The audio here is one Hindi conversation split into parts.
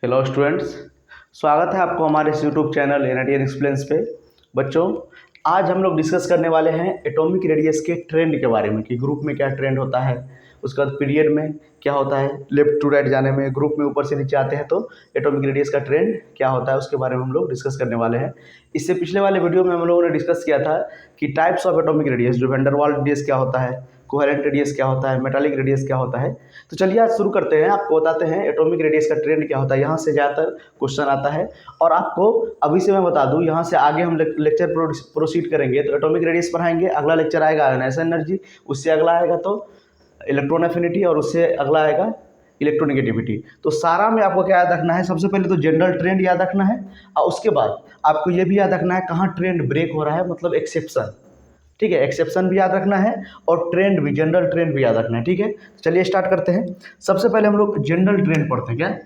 हेलो स्टूडेंट्स, स्वागत है आपको हमारे इस यूट्यूब चैनल एनआईटीएन एक्सप्लेन्स पे। बच्चों, आज हम लोग डिस्कस करने वाले हैं एटॉमिक रेडियस के ट्रेंड के बारे में कि ग्रुप में क्या ट्रेंड होता है, उसके बाद पीरियड में क्या होता है, लेफ्ट टू राइट जाने में, ग्रुप में ऊपर से नीचे आते हैं तो एटॉमिक रेडियस का ट्रेंड क्या होता है उसके बारे में हम लोग डिस्कस करने वाले हैं। इससे पिछले वाले वीडियो में हम लोगों ने डिस्कस किया था कि टाइप्स ऑफ एटॉमिक रेडियस, जो वैन डेर वाल्स रेडियस क्या होता है, कोहेरेंट रेडियस क्या होता है, मेटालिक रेडियस क्या होता है। तो चलिए आज शुरू करते हैं, आपको बताते हैं एटॉमिक रेडियस का ट्रेंड क्या होता है। यहाँ से ज़्यादातर क्वेश्चन आता है और आपको अभी से मैं बता दूँ, यहाँ से आगे हम लेक्चर प्रोसीड करेंगे तो एटॉमिक रेडियस पढ़ाएंगे, अगला लेक्चर आएगा आयनाइजेशन एनर्जी, उससे अगला आएगा तो इलेक्ट्रॉन एफिनिटी और उससे अगला आएगा इलेक्ट्रोनेगेटिविटी। तो सारा में आपको क्या याद रखना है, सबसे पहले तो जनरल ट्रेंड याद रखना है और उसके बाद आपको ये भी याद रखना है कहाँ ट्रेंड ब्रेक हो रहा है, मतलब एक्सेप्शन। ठीक है, एक्सेप्शन भी याद रखना है और ट्रेंड भी, जनरल ट्रेंड भी याद रखना है। ठीक है, चलिए स्टार्ट करते हैं। सबसे पहले हम लोग जनरल ट्रेंड पढ़ते हैं। क्या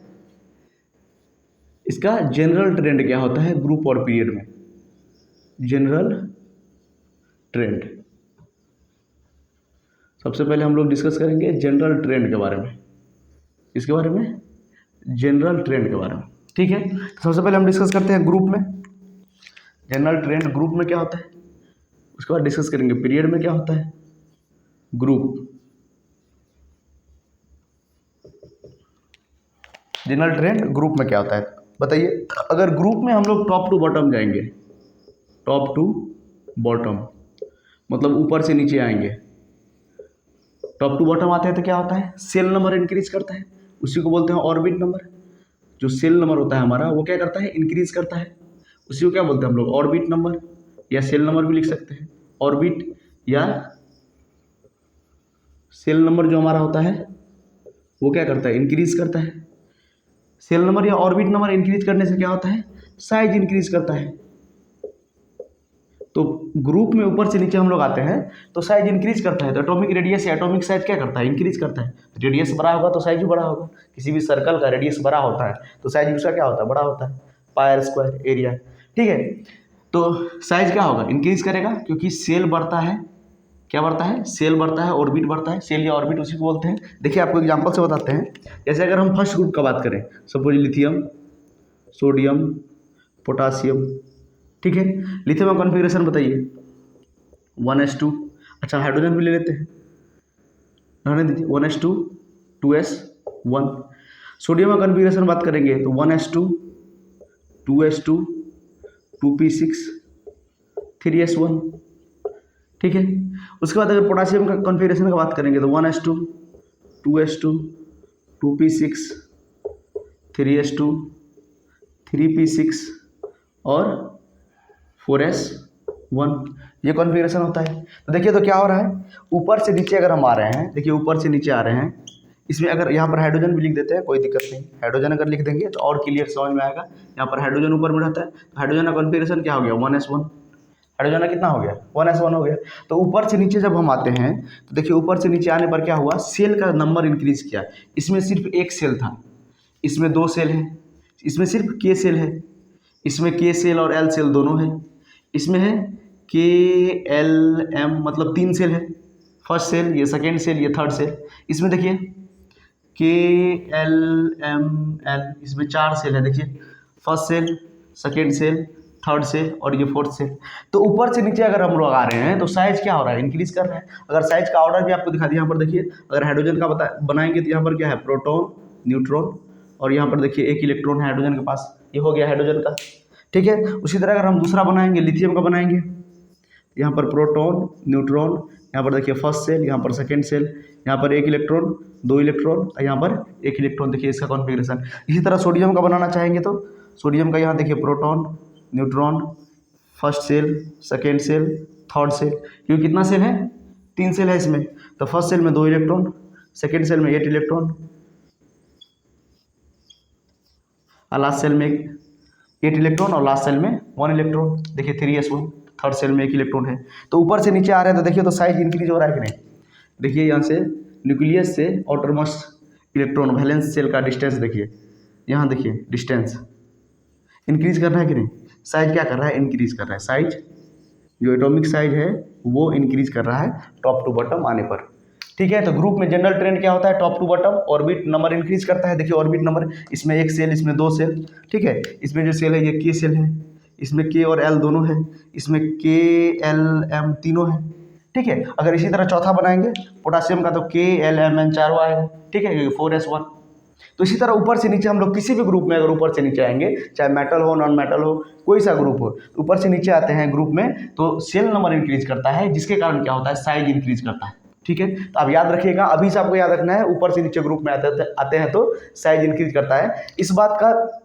इसका जनरल ट्रेंड क्या होता है ग्रुप और पीरियड में? जनरल ट्रेंड सबसे पहले हम लोग डिस्कस करेंगे जनरल ट्रेंड के बारे में। इसके बारे में, जनरल ट्रेंड के बारे में। ठीक है, तो सबसे पहले हम डिस्कस करते हैं ग्रुप में। जनरल ट्रेंड ग्रुप में क्या होता है, उसके बाद डिस्कस करेंगे पीरियड में क्या होता है, ग्रुप। जनरल ट्रेंड ग्रुप में क्या होता है बताइए। अगर ग्रुप में हम लोग टॉप टू बॉटम जाएंगे, टॉप टू बॉटम मतलब ऊपर से नीचे आएंगे, टॉप टू बॉटम आते हैं तो क्या होता है, सेल नंबर इंक्रीज करता है, उसी को बोलते हैं ऑर्बिट नंबर। जो सेल नंबर होता है हमारा वो क्या करता है, इंक्रीज करता है, उसी को क्या बोलते हैं हम लोग, ऑर्बिट नंबर या सेल नंबर भी लिख सकते हैं। ऑर्बिट या सेल नंबर जो हमारा होता है वो क्या करता है, इंक्रीज करता है। सेल नंबर या ऑर्बिट नंबर इंक्रीज करने से क्या होता है, साइज इंक्रीज करता है। तो ग्रुप में ऊपर से नीचे हम लोग आते हैं तो साइज इंक्रीज करता है। तो एटॉमिक रेडियस या एटॉमिक साइज क्या करता है, इंक्रीज करता है। रेडियस बड़ा होगा तो साइज भी बड़ा होगा। किसी भी सर्कल का रेडियस बड़ा होता है तो साइज उसका क्या होता है, बड़ा होता है, पाई आर स्क्वायर एरिया। ठीक है, तो साइज क्या होगा, इंक्रीज करेगा क्योंकि सेल बढ़ता है। क्या बढ़ता है, सेल बढ़ता है, ऑर्बिट बढ़ता है। सेल या ऑर्बिट उसी को बोलते हैं। देखिए आपको एग्जांपल से बताते हैं। जैसे अगर हम फर्स्ट ग्रुप का बात करें, सपोज लिथियम, सोडियम, पोटासियम। ठीक है, लिथियम का कॉन्फ़िगरेशन बताइए, 1s2। अच्छा, हाइड्रोजन भी ले लेते हैं, रहने दीजिए, 1s2 2s1। सोडियम का कॉन्फ़िगरेशन बात करेंगे तो 1s2 2s2 2p6 3s1। ठीक है, उसके बाद अगर पोटासियम का कॉन्फ़िगरेशन का बात करेंगे तो 1s2 2s2 2p6 3s2 3p6 और 4s1। ये कॉन्फ़िगरेशन होता है। तो देखिए तो क्या हो रहा है, ऊपर से नीचे अगर हम आ रहे हैं, देखिए ऊपर से नीचे आ रहे हैं, इसमें अगर यहाँ पर हाइड्रोजन भी लिख देते हैं कोई दिक्कत नहीं। हाइड्रोजन अगर लिख देंगे तो और क्लियर समझ में आएगा। यहाँ पर हाइड्रोजन ऊपर में रहता है तो हाइड्रोजन का कॉन्फ़िगरेशन क्या हो गया, 1s1। हाइड्रोजन का कितना हो गया, 1s1 हो गया। तो ऊपर से नीचे जब हम आते हैं तो देखिए ऊपर से नीचे आने पर क्या हुआ, सेल का नंबर इंक्रीज किया। इसमें सिर्फ एक सेल था, इसमें दो सेल है, इसमें सिर्फ के सेल है, इसमें के सेल और एल सेल दोनों है, इसमें है के एल एम मतलब तीन सेल है, फर्स्ट सेल, ये सेकेंड सेल, ये थर्ड सेल। इसमें देखिए के एल एम एल, इसमें चार सेल है। देखिए first shell, second shell, third shell और ये फोर्थ सेल। तो ऊपर से नीचे अगर हम लोग आ रहे हैं तो साइज क्या हो रहा है, इंक्रीज कर रहा है। अगर साइज का ऑर्डर भी आपको दिखा दिया, यहाँ पर देखिए अगर हाइड्रोजन का बनाएंगे तो यहाँ पर क्या है, प्रोटॉन, न्यूट्रॉन और यहाँ पर देखिए एक इलेक्ट्रॉन है हाइड्रोजन के पास, ये हो गया हाइड्रोजन का। ठीक है, उसी तरह अगर हम दूसरा बनाएंगे, लिथियम का बनाएंगे, यहाँ पर प्रोटॉन, न्यूट्रॉन, यहाँ पर देखिए फर्स्ट सेल, यहाँ पर सेकेंड सेल, यहाँ पर एक इलेक्ट्रॉन, दो इलेक्ट्रॉन और यहाँ पर एक इलेक्ट्रॉन। देखिए इसका कॉन्फ़िगरेशन। इसी तरह सोडियम का बनाना चाहेंगे तो सोडियम का यहाँ देखिए proton, neutron, first shell, second shell, third shell. क्योंकि कितना सेल है, तीन सेल है इसमें। तो फर्स्ट सेल में दो इलेक्ट्रॉन, सेकेंड सेल में 8 इलेक्ट्रॉन और लास्ट सेल में 8 इलेक्ट्रॉन और लास्ट सेल में 1 इलेक्ट्रॉन। देखिए 3s1, थर्ड सेल में एक इलेक्ट्रॉन है। तो ऊपर से नीचे आ रहे हैं तो देखिए तो साइज इंक्रीज हो रहा है कि नहीं। देखिए यहाँ से न्यूक्लियस से आउटरमोस्ट इलेक्ट्रॉन वैलेंस सेल का डिस्टेंस देखिए, यहाँ देखिए डिस्टेंस इंक्रीज कर रहा है कि नहीं। साइज क्या कर रहा है, इंक्रीज कर रहा है। साइज जो एटॉमिक साइज है वो इंक्रीज कर रहा है टॉप टू बॉटम आने पर। ठीक है। तो ग्रुप में जनरल ट्रेंड क्या होता है, top to bottom orbit number increase करता है। देखिए ऑर्बिट नंबर, इसमें एक सेल, इसमें दो सेल, ठीक है। इसमें जो सेल है ये के सेल है, इसमें के और एल दोनों है, इसमें के एल एम तीनों है, ठीक है। अगर इसी तरह चौथा बनाएंगे पोटासियम का तो के एल एम एन चारों आएगा, ठीक है, 4s1। तो इसी तरह ऊपर से नीचे हम लोग किसी भी ग्रुप में अगर ऊपर से नीचे आएंगे, चाहे मेटल हो नॉन मेटल हो कोई सा ग्रुप हो, ऊपर से नीचे आते हैं ग्रुप में तो सेल नंबर इंक्रीज करता है, जिसके कारण क्या होता है, साइज इंक्रीज करता है, ठीक है। तो आप याद रखिएगा, अभी से आपको याद रखना है, ऊपर से नीचे ग्रुप में आते हैं तो साइज इंक्रीज करता है। इस बात का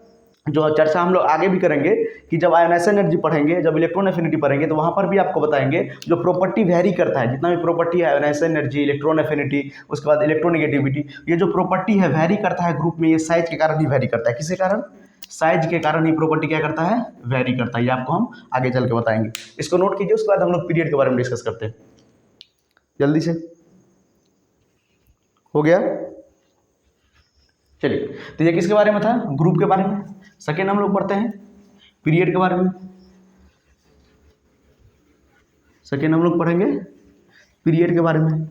जो चर्चा हम लोग आगे भी करेंगे कि जब आयनाइजेशन एनर्जी पढ़ेंगे, जब इलेक्ट्रॉन एफिनिटी पढ़ेंगे, तो वहाँ पर भी आपको बताएंगे जो प्रॉपर्टी वेरी करता है, जितना भी प्रॉपर्टी है, आयनाइजेशन एनर्जी, इलेक्ट्रॉन एफिनिटी, उसके बाद इलेक्ट्रोनेगेटिविटी, ये जो प्रॉपर्टी है वेरी करता है ग्रुप में, ये साइज के कारण ही वेरी करता है। किसके कारण, साइज के कारण ही प्रॉपर्टी क्या करता है, वेरी करता है। ये आपको हम आगे चल के बताएंगे, इसको नोट कीजिए। उसके बाद हम लोग पीरियड के बारे में डिस्कस करते हैं जल्दी से। हो गया, चलिए। तो ये किसके बारे में था, ग्रुप के बारे में। सेकेंड हम लोग पढ़ते हैं पीरियड के बारे में। सेकेंड हम लोग पढ़ेंगे पीरियड के बारे में।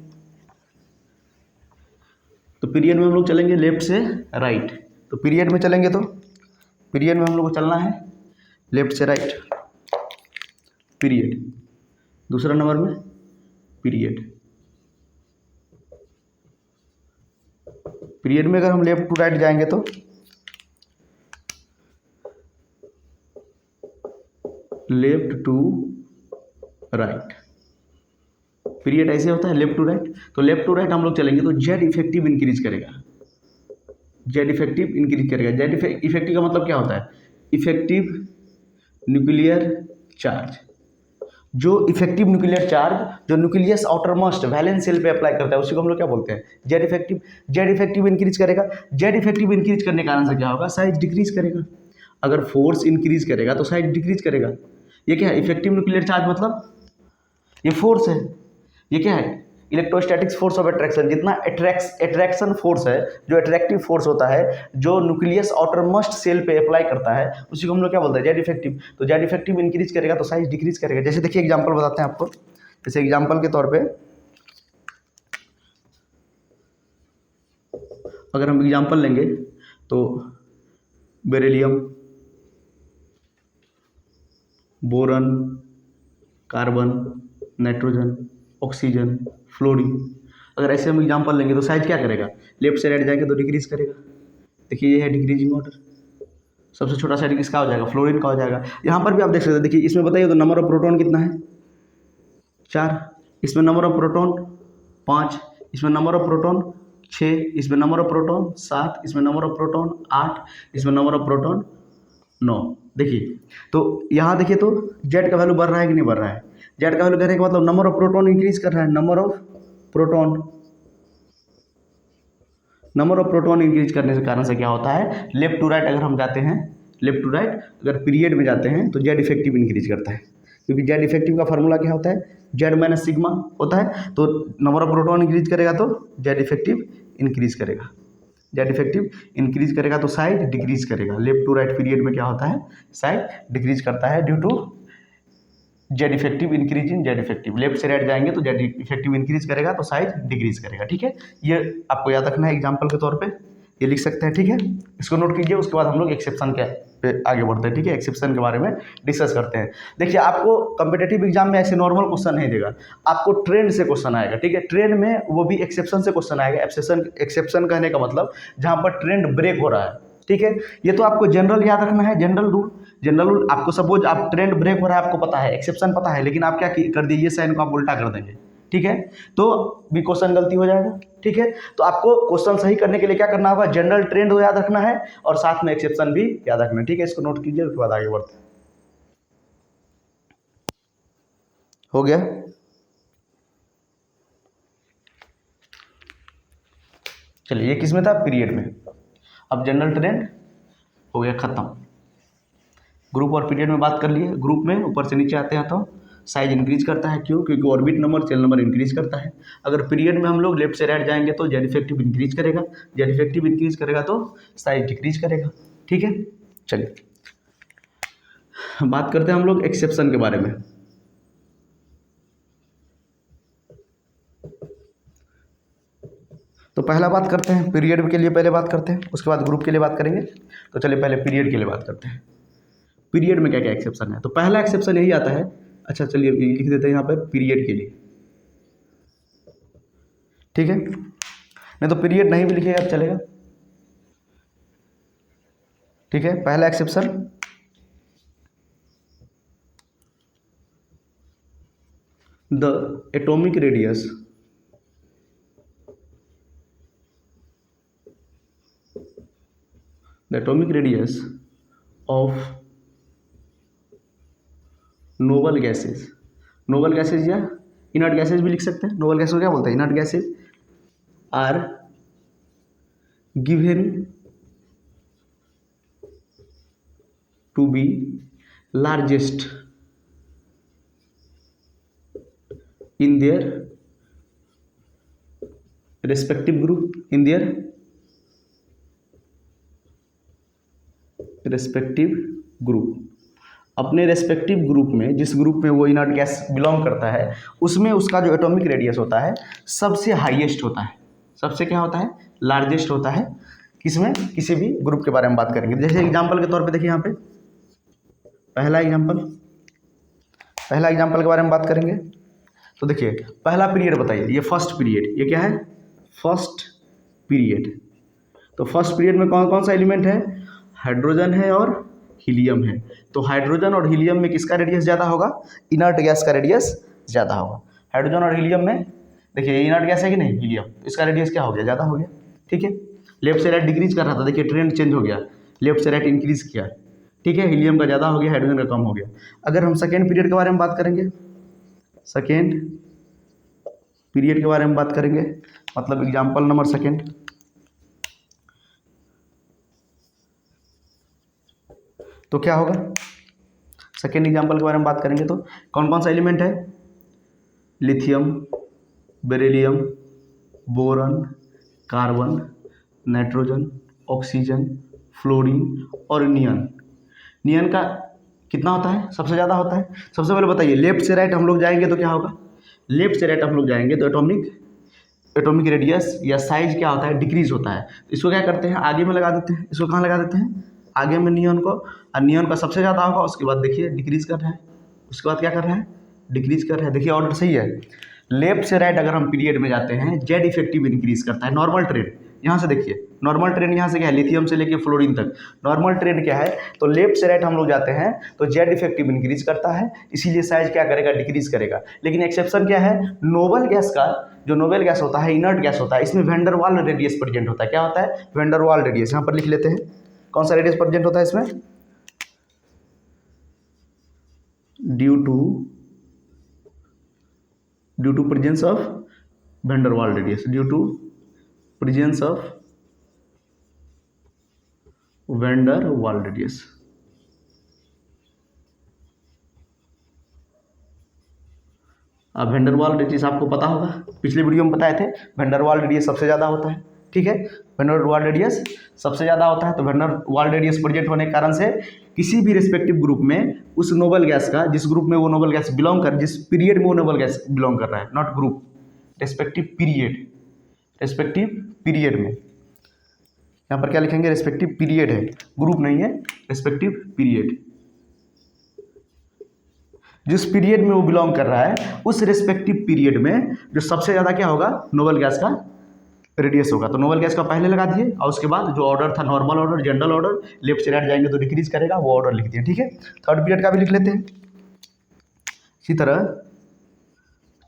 तो पीरियड में हम लोग चलेंगे लेफ्ट से राइट। तो पीरियड में चलेंगे तो पीरियड में हम लोग को चलना है लेफ्ट से राइट, पीरियड। दूसरा नंबर में पीरियड, पीरियड में अगर हम लेफ्ट टू राइट जाएंगे तो लेफ्ट टू राइट, पीरियड ऐसे होता है लेफ्ट टू राइट। तो लेफ्ट टू राइट हम लोग चलेंगे तो जेड इफेक्टिव इंक्रीज करेगा, जेड इफेक्टिव इंक्रीज करेगा। जेड इफेक्टिव का मतलब क्या होता है, इफेक्टिव न्यूक्लियर चार्ज। जो इफेक्टिव न्यूक्लियर चार्ज जो न्यूक्लियस आउटरमोस्ट वैलेंस सेल पे अप्लाई करता है, उसी को हम लोग क्या बोलते हैं, Z effective. Z effective increase करेगा, जेड इफेक्टिव इंक्रीज करने के कारण से क्या होगा, साइज डिक्रीज करेगा। अगर फोर्स इंक्रीज करेगा तो साइज डिक्रीज करेगा। ये क्या है, इफेक्टिव न्यूक्लियर चार्ज मतलब ये फोर्स है। ये क्या है, इलेक्ट्रोस्टैटिक्स फोर्स ऑफ अट्रैक्शन। जितना अट्रैक्शन फोर्स है, जो अट्रैक्टिव फोर्स होता है, जो न्यूक्लियस आउटरमोस्ट सेल पे अप्लाई करता है, उसी को हम लोग क्या बोलते हैं, जेड इफेक्टिव। तो जेड इफेक्टिव इंक्रीज करेगा तो साइज डिक्रीज करेगा। जैसे देखिए एग्जांपल बताते हैं आपको, जैसे एग्जांपल के तौर पे अगर हम एग्जांपल लेंगे तो beryllium, boron, carbon, nitrogen, oxygen, fluorine, अगर ऐसे हम एग्जांपल लेंगे तो साइज क्या करेगा, लेफ्ट से राइट जाएंगे तो डिक्रीज करेगा। देखिए ये है डिक्रीजिंग ऑर्डर। सबसे छोटा साइज किसका हो जाएगा, फ्लोरीन का हो जाएगा। यहाँ पर भी आप देख सकते हैं, देखिए इसमें बताइए तो नंबर ऑफ प्रोटॉन कितना है, 4। इसमें नंबर ऑफ प्रोटॉन 5, इसमें नंबर ऑफ प्रोटॉन 6, इसमें नंबर ऑफ प्रोटॉन 7, इसमें नंबर ऑफ प्रोटॉन 8, इसमें नंबर ऑफ प्रोटॉन 9। देखिए तो यहाँ देखिए तो जेड का वैल्यू बढ़ रहा है कि नहीं बढ़ रहा है, जेड का वैल्यू कहने का मतलब नंबर ऑफ प्रोटॉन इंक्रीज कर रहा है, number of proton, number of proton increase करने के कारण से क्या होता है, लेफ्ट टू राइट अगर हम जाते हैं, लेफ्ट टू राइट अगर पीरियड में जाते हैं तो जेड इफेक्टिव इंक्रीज करता है। क्योंकि जेड इफेक्टिव का फार्मूला क्या होता है, जेड माइनस सिग्मा होता है। तो नंबर ऑफ प्रोटॉन इंक्रीज करेगा तो जेड इफेक्टिव इंक्रीज करेगा, जेड इफेक्टिव इंक्रीज करेगा तो साइज डिक्रीज करेगा। लेफ्ट टू राइट पीरियड में क्या होता है, साइज डिक्रीज करता है due to Z effective increase in Z effective. Left से राइट जाएंगे तो जेड इफेक्टिव इंक्रीज करेगा तो साइज डिक्रीज करेगा, ठीक है। ये आपको याद रखना है एग्जांपल के तौर पे, ये लिख सकते हैं, ठीक है। इसको नोट कीजिए। उसके बाद हम लोग एक्सेप्शन के पे आगे बढ़ते हैं, ठीक है। एक्सेप्शन के बारे में डिस्कस करते हैं। देखिए आपको कॉम्पिटिटिव एग्जाम में ऐसे नॉर्मल क्वेश्चन नहीं देगा, आपको ट्रेंड से क्वेश्चन आएगा, ठीक है। ट्रेंड में वो भी एक्सेप्शन से क्वेश्चन आएगा। एक्सेप्शन कहने का मतलब जहाँ पर ट्रेंड ब्रेक हो रहा है, ठीक है। ये तो आपको जनरल याद रखना है, जनरल रूल। जनरल रूल आपको सपोज आप ट्रेंड ब्रेक हो रहा है आपको पता है, एक्सेप्शन पता है, लेकिन आप क्या कर दिए, ये साइन को आप उल्टा कर देंगे, ठीक है, तो भी क्वेश्चन गलती हो जाएगा, ठीक है। तो आपको क्वेश्चन सही करने के लिए क्या करना होगा, जनरल ट्रेंड को याद रखना है और साथ में एक्सेप्शन भी याद रखना है, ठीक है। इसको नोट कीजिए, उसके बाद आगे बढ़ते हैं। हो गया, चलिए ये किसमें था, पीरियड में। अब जनरल ट्रेंड हो गया खत्म। ग्रुप और पीरियड में बात कर लिए। ग्रुप में ऊपर से नीचे आते हैं तो साइज इंक्रीज करता है, क्यों, क्योंकि orbit number shell number increase करता है। अगर पीरियड में हम लोग लेफ्ट से राइट जाएंगे तो जेड इफेक्टिव इंक्रीज करेगा, जेड इफेक्टिव इंक्रीज करेगा तो साइज डिक्रीज करेगा, ठीक है। चलिए बात करते हैं हम लोग एक्सेप्शन के बारे में। तो पहला बात करते हैं पीरियड के लिए, पहले बात करते हैं, उसके बाद ग्रुप के लिए बात करेंगे। तो चलिए पहले पीरियड के लिए बात करते हैं। पीरियड में क्या क्या एक्सेप्शन है। तो पहला एक्सेप्शन यही आता है, अच्छा चलिए लिख देते हैं यहाँ पर पीरियड के लिए, ठीक है। नहीं तो पीरियड नहीं भी लिखिएगा चलेगा, ठीक है। पहला exception, the atomic radius of noble gases, noble gases या इनर्ट गैसेज भी लिख सकते हैं। नोबल गैसेज को क्या बोलते हैं, inert gases, are given to be largest in their respective group, in their respective group, अपने रेस्पेक्टिव ग्रुप में, जिस ग्रुप में वो इनर्ट गैस बिलोंग करता है उसमें उसका जो एटॉमिक रेडियस होता है सबसे हाईएस्ट होता है, सबसे क्या होता है, लार्जेस्ट होता है। किसमें, किसी भी ग्रुप के बारे में बात करेंगे। जैसे एग्जांपल के तौर पे देखिए यहाँ पे पहला एग्जांपल के बारे में बात करेंगे। तो देखिए पहला पीरियड बताइए, ये फर्स्ट पीरियड, ये क्या है, फर्स्ट पीरियड। तो फर्स्ट पीरियड में कौन कौन सा एलिमेंट है, हाइड्रोजन है और हीलियम है। तो हाइड्रोजन और हीलियम में किसका रेडियस ज़्यादा होगा, इनर्ट गैस का रेडियस ज़्यादा होगा। हाइड्रोजन और हीलियम में देखिए इनर्ट गैस है कि नहीं, हीलियम, इसका रेडियस क्या हो गया, ज़्यादा हो गया, ठीक है। लेफ्ट से राइट डिक्रीज कर रहा था, देखिए ट्रेंड चेंज हो गया, लेफ्ट से राइट इंक्रीज किया, ठीक है। हीलियम का ज़्यादा हो गया, हाइड्रोजन का कम हो गया। अगर हम सेकेंड पीरियड के बारे में बात करेंगे, सेकेंड पीरियड के बारे में बात करेंगे, मतलब एग्जाम्पल नंबर सेकेंड, तो क्या होगा, सेकेंड एग्जाम्पल के बारे में बात करेंगे तो कौन कौन सा एलिमेंट है, lithium, beryllium, boron, carbon, nitrogen, oxygen, fluorine और नियन। नियन का कितना होता है, सबसे ज़्यादा होता है। सबसे पहले बताइए लेफ्ट से राइट हम लोग जाएंगे तो क्या होगा, लेफ्ट से राइट हम लोग जाएंगे तो एटॉमिक रेडियस या साइज क्या होता है, डिक्रीज होता है। इसको क्या करते हैं, आगे में लगा देते हैं, इसको कहाँ लगा देते हैं, आगे में नियन को, और नियन का सबसे ज़्यादा होगा, उसके बाद देखिए डिक्रीज कर रहा है, उसके बाद क्या कर रहा है, डिक्रीज कर रहा है। देखिए ऑर्डर सही है। लेफ्ट से राइट अगर हम पीरियड में जाते हैं जेड इफेक्टिव इंक्रीज करता है, नॉर्मल ट्रेंड। यहाँ से देखिए नॉर्मल ट्रेंड यहाँ से क्या है, लिथियम से लेके फ्लोरीन तक नॉर्मल ट्रेंड क्या है, तो लेफ्ट से राइट हम लोग जाते हैं तो जेड इफेक्टिव इंक्रीज करता है, इसीलिए साइज क्या करेगा, डिक्रीज करेगा। लेकिन एक्सेप्शन क्या है, नोबल गैस का, जो नोबल गैस होता है, इनर्ट गैस होता है, इसमें वेंडर वाल रेडियस प्रेजेंट होता है। क्या होता है, वेंडर वाल रेडियस, यहाँ पर लिख लेते हैं कौन सा रेडियस प्रेजेंट होता है इसमें, due to presence of van der Waals radius, due to presence of van der Waals radius. अब वेंडर वाल रेडियस आपको पता होगा, पिछले वीडियो में बताए थे, वेंडर वाल रेडियस सबसे ज़्यादा होता है, ठीक है। वेंडर वाल रेडियस सबसे ज़्यादा होता है, तो वेंडर वाल रेडियस प्रेजेंट होने के कारण से किसी भी रिस्पेक्टिव ग्रुप में उस नोबल गैस का, जिस ग्रुप में वो नोबल गैस बिलोंग कर, जिस पीरियड में वो नोबल गैस बिलोंग कर रहा है, नॉट ग्रुप, रेस्पेक्टिव पीरियड में, यहाँ पर क्या लिखेंगे, रेस्पेक्टिव पीरियड है, ग्रुप नहीं है, रेस्पेक्टिव पीरियड, जिस पीरियड में वो बिलोंग कर रहा है उस रेस्पेक्टिव पीरियड में जो सबसे ज़्यादा क्या होगा, नोबल गैस का रेडियस होगा। तो नोबल गैस का पहले लगा दिए, और उसके बाद जो ऑर्डर था, normal order, general order, left से राइट जाएंगे तो डिक्रीज करेगा, वो ऑर्डर लिख दिए, ठीक है। थर्ड पीरियड का भी लिख लेते हैं, इसी तरह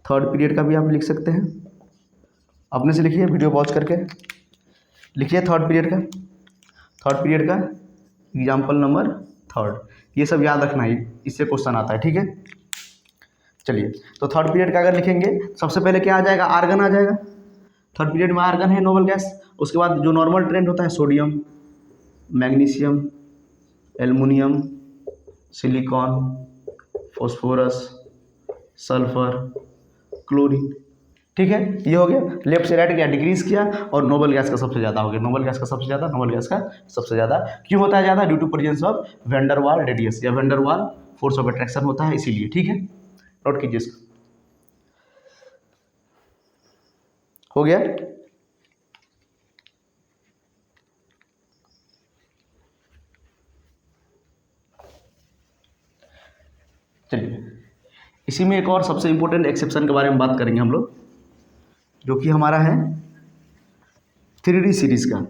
थर्ड पीरियड का भी आप लिख सकते हैं, अपने से लिखिए, वीडियो पॉज करके लिखिए। थर्ड पीरियड का एग्जाम्पल नंबर थर्ड, ये सब याद रखना है, इससे क्वेश्चन आता है, ठीक है। चलिए तो थर्ड पीरियड का अगर लिखेंगे, सबसे पहले क्या आ जाएगा, आर्गन आ जाएगा। थर्ड पीरियड में आर्गन है नोबल गैस, उसके बाद जो नॉर्मल ट्रेंड होता है, sodium, magnesium, aluminium, silicon, phosphorus, sulphur, chlorine, ठीक है। ये हो गया, लेफ्ट से राइट गया, डिक्रीज किया, और नोबल गैस का सबसे ज़्यादा हो गया, नोबल गैस का सबसे ज़्यादा क्यों होता है ज़्यादा, due to presence of van der Waals radius या van der Waals force of attraction होता है, इसीलिए, ठीक है। नोट कीजिए इसको, हो गया। चलिए, इसी में एक और सबसे इम्पोर्टेंट एक्सेप्शन के बारे में बात करेंगे हम लोग, जो कि हमारा है 3D सीरीज़ का।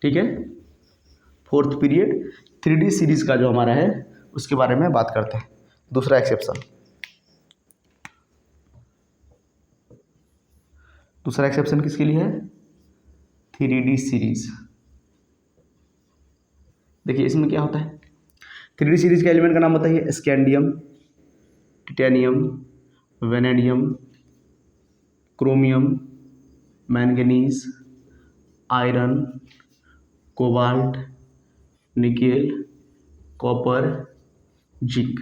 ठीक है, 4th पीरियड 3D सीरीज़ का जो हमारा है उसके बारे में बात करते हैं। दूसरा एक्सेप्शन, दूसरा एक्सेप्शन किसके लिए है? 3D series. देखिए इसमें क्या होता है, 3D सीरीज़ के एलिमेंट का नाम बताइए। Scandium, titanium, vanadium, chromium, manganese, iron, cobalt, nickel, copper, zinc.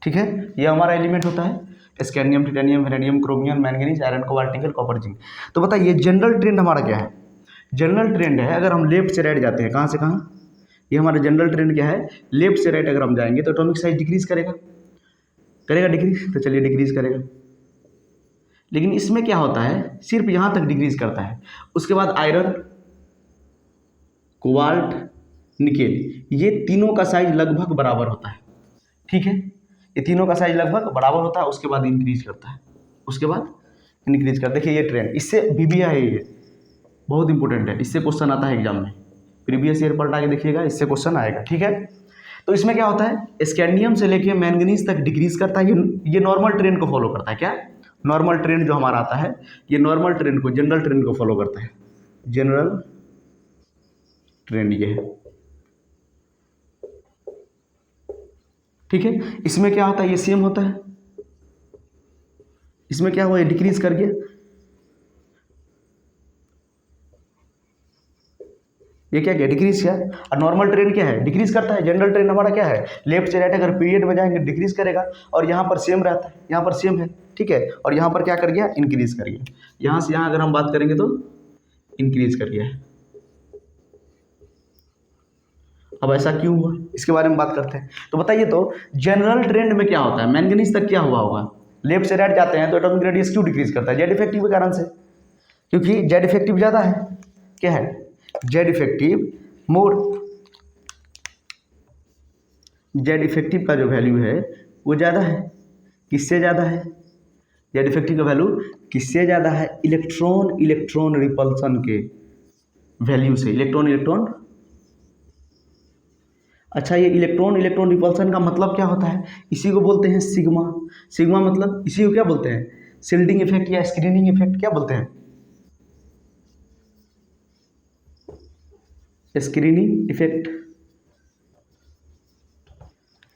ठीक है, ये हमारा एलिमेंट होता है scandium, titanium, vanadium, chromium, manganese, iron, cobalt, nickel, copper, zinc. तो बताइए जनरल ट्रेंड हमारा क्या है? जनरल ट्रेंड है, अगर हम लेफ्ट से राइट जाते हैं, कहाँ से कहाँ, ये हमारा जनरल ट्रेंड क्या है? लेफ्ट से राइट अगर हम जाएंगे तो एटॉमिक साइज डिक्रीज करेगा, करेगा डिक्रीज, तो चलिए डिक्रीज करेगा। लेकिन इसमें क्या होता है, सिर्फ यहाँ तक डिक्रीज करता है। उसके बाद आयरन, कोबाल्ट, निकेल, ये तीनों का साइज लगभग बराबर होता है। ठीक है, ये तीनों का साइज लगभग बराबर होता है, उसके बाद इंक्रीज करता है, उसके बाद इंक्रीज कर। देखिए ये ट्रेंड, इससे बीबीआई है, ये बहुत इंपॉर्टेंट है, इससे क्वेश्चन आता है एग्जाम में, प्रीवियस ईयर पलटा के देखिएगा, इससे क्वेश्चन आएगा। ठीक है, तो इसमें क्या होता है, स्कैंडियम से लेके मैंगनीज तक डिक्रीज करता है। ये नॉर्मल ट्रेंड को फॉलो करता है। क्या नॉर्मल ट्रेंड जो हमारा आता है, ये नॉर्मल ट्रेंड को, जनरल ट्रेंड को फॉलो करता है। जनरल ट्रेंड ये है। ठीक है, इसमें क्या होता है, ये सेम होता है। इसमें क्या हुआ, ये डिक्रीज कर गया, ये क्या डिक्रीज किया। और नॉर्मल ट्रेंड क्या है, डिक्रीज करता है। जनरल ट्रेंड हमारा क्या है, लेफ्ट से राइट अगर पीरियड में जाएंगे डिक्रीज करेगा, और यहाँ पर सेम रहता है, यहाँ पर सेम है। ठीक है, और यहाँ पर क्या कर गया, इंक्रीज कर गया। यहाँ से यहाँ अगर हम बात करेंगे तो इंक्रीज कर गया है। अब ऐसा क्यों हुआ, इसके बारे में बात करते हैं। तो बताइए, तो जनरल ट्रेंड में क्या होता है, मैंगनीज तक क्या हुआ होगा, लेफ्ट से राइट जाते हैं तो एटॉमिक रेडियस क्यों डिक्रीज करता है? जेड इफेक्टिव के कारण से, क्योंकि जेड इफेक्टिव ज़्यादा है। क्या है, जेड इफेक्टिव मोर, जेड इफेक्टिव का जो वैल्यू है वो ज़्यादा है। किससे ज़्यादा है, जेड इफेक्टिव का वैल्यू किससे ज़्यादा है? इलेक्ट्रॉन इलेक्ट्रॉन रिपल्सन के वैल्यू से। इलेक्ट्रॉन इलेक्ट्रॉन, अच्छा ये इलेक्ट्रॉन इलेक्ट्रॉन रिपल्सन का मतलब क्या होता है? इसी को बोलते हैं सिग्मा। सिग्मा मतलब इसी को क्या बोलते हैं, शिल्डिंग इफेक्ट या स्क्रीनिंग इफेक्ट क्या बोलते हैं, स्क्रीनिंग इफेक्ट।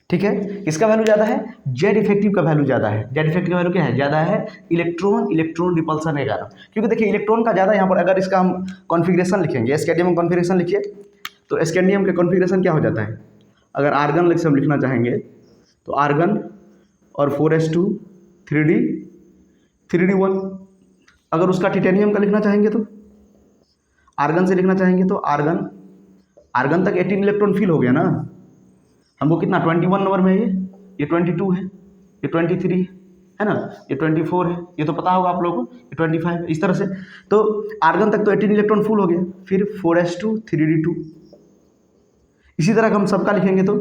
ठीक है, इसका वैल्यू ज़्यादा है, जेड इफेक्टिव का वैल्यू ज़्यादा है। जेड इफेक्टिव का वैल्यू क्या है, ज़्यादा है, इलेक्ट्रॉन इलेक्ट्रॉन रिपल्सन है कारण। क्योंकि देखिए इलेक्ट्रॉन का ज़्यादा यहाँ पर, अगर इसका हम कॉन्फ़िगरेशन लिखेंगे, स्कैंडियम का कॉन्फ़िगरेशन लिखिए, तो स्कैंडियम का कॉन्फ़िगरेशन क्या हो जाता है, अगर आर्गन से हम लिखना चाहेंगे तो आर्गन और 4s2 3d1। अगर उसका टिटेनियम का लिखना चाहेंगे तो आर्गन से लिखना चाहेंगे तो आर्गन, आर्गन तक 18 इलेक्ट्रॉन फिल हो गया ना। हमको कितना 21 नंबर में है, ये 22 है, ये 23 है ना, ये 24 है, ये तो पता होगा आप लोगों को, ये 25 है, इस तरह से। तो आर्गन तक तो 18 इलेक्ट्रॉन फुल हो गया, फिर 4s2 3d2। इसी तरह हम सबका लिखेंगे तो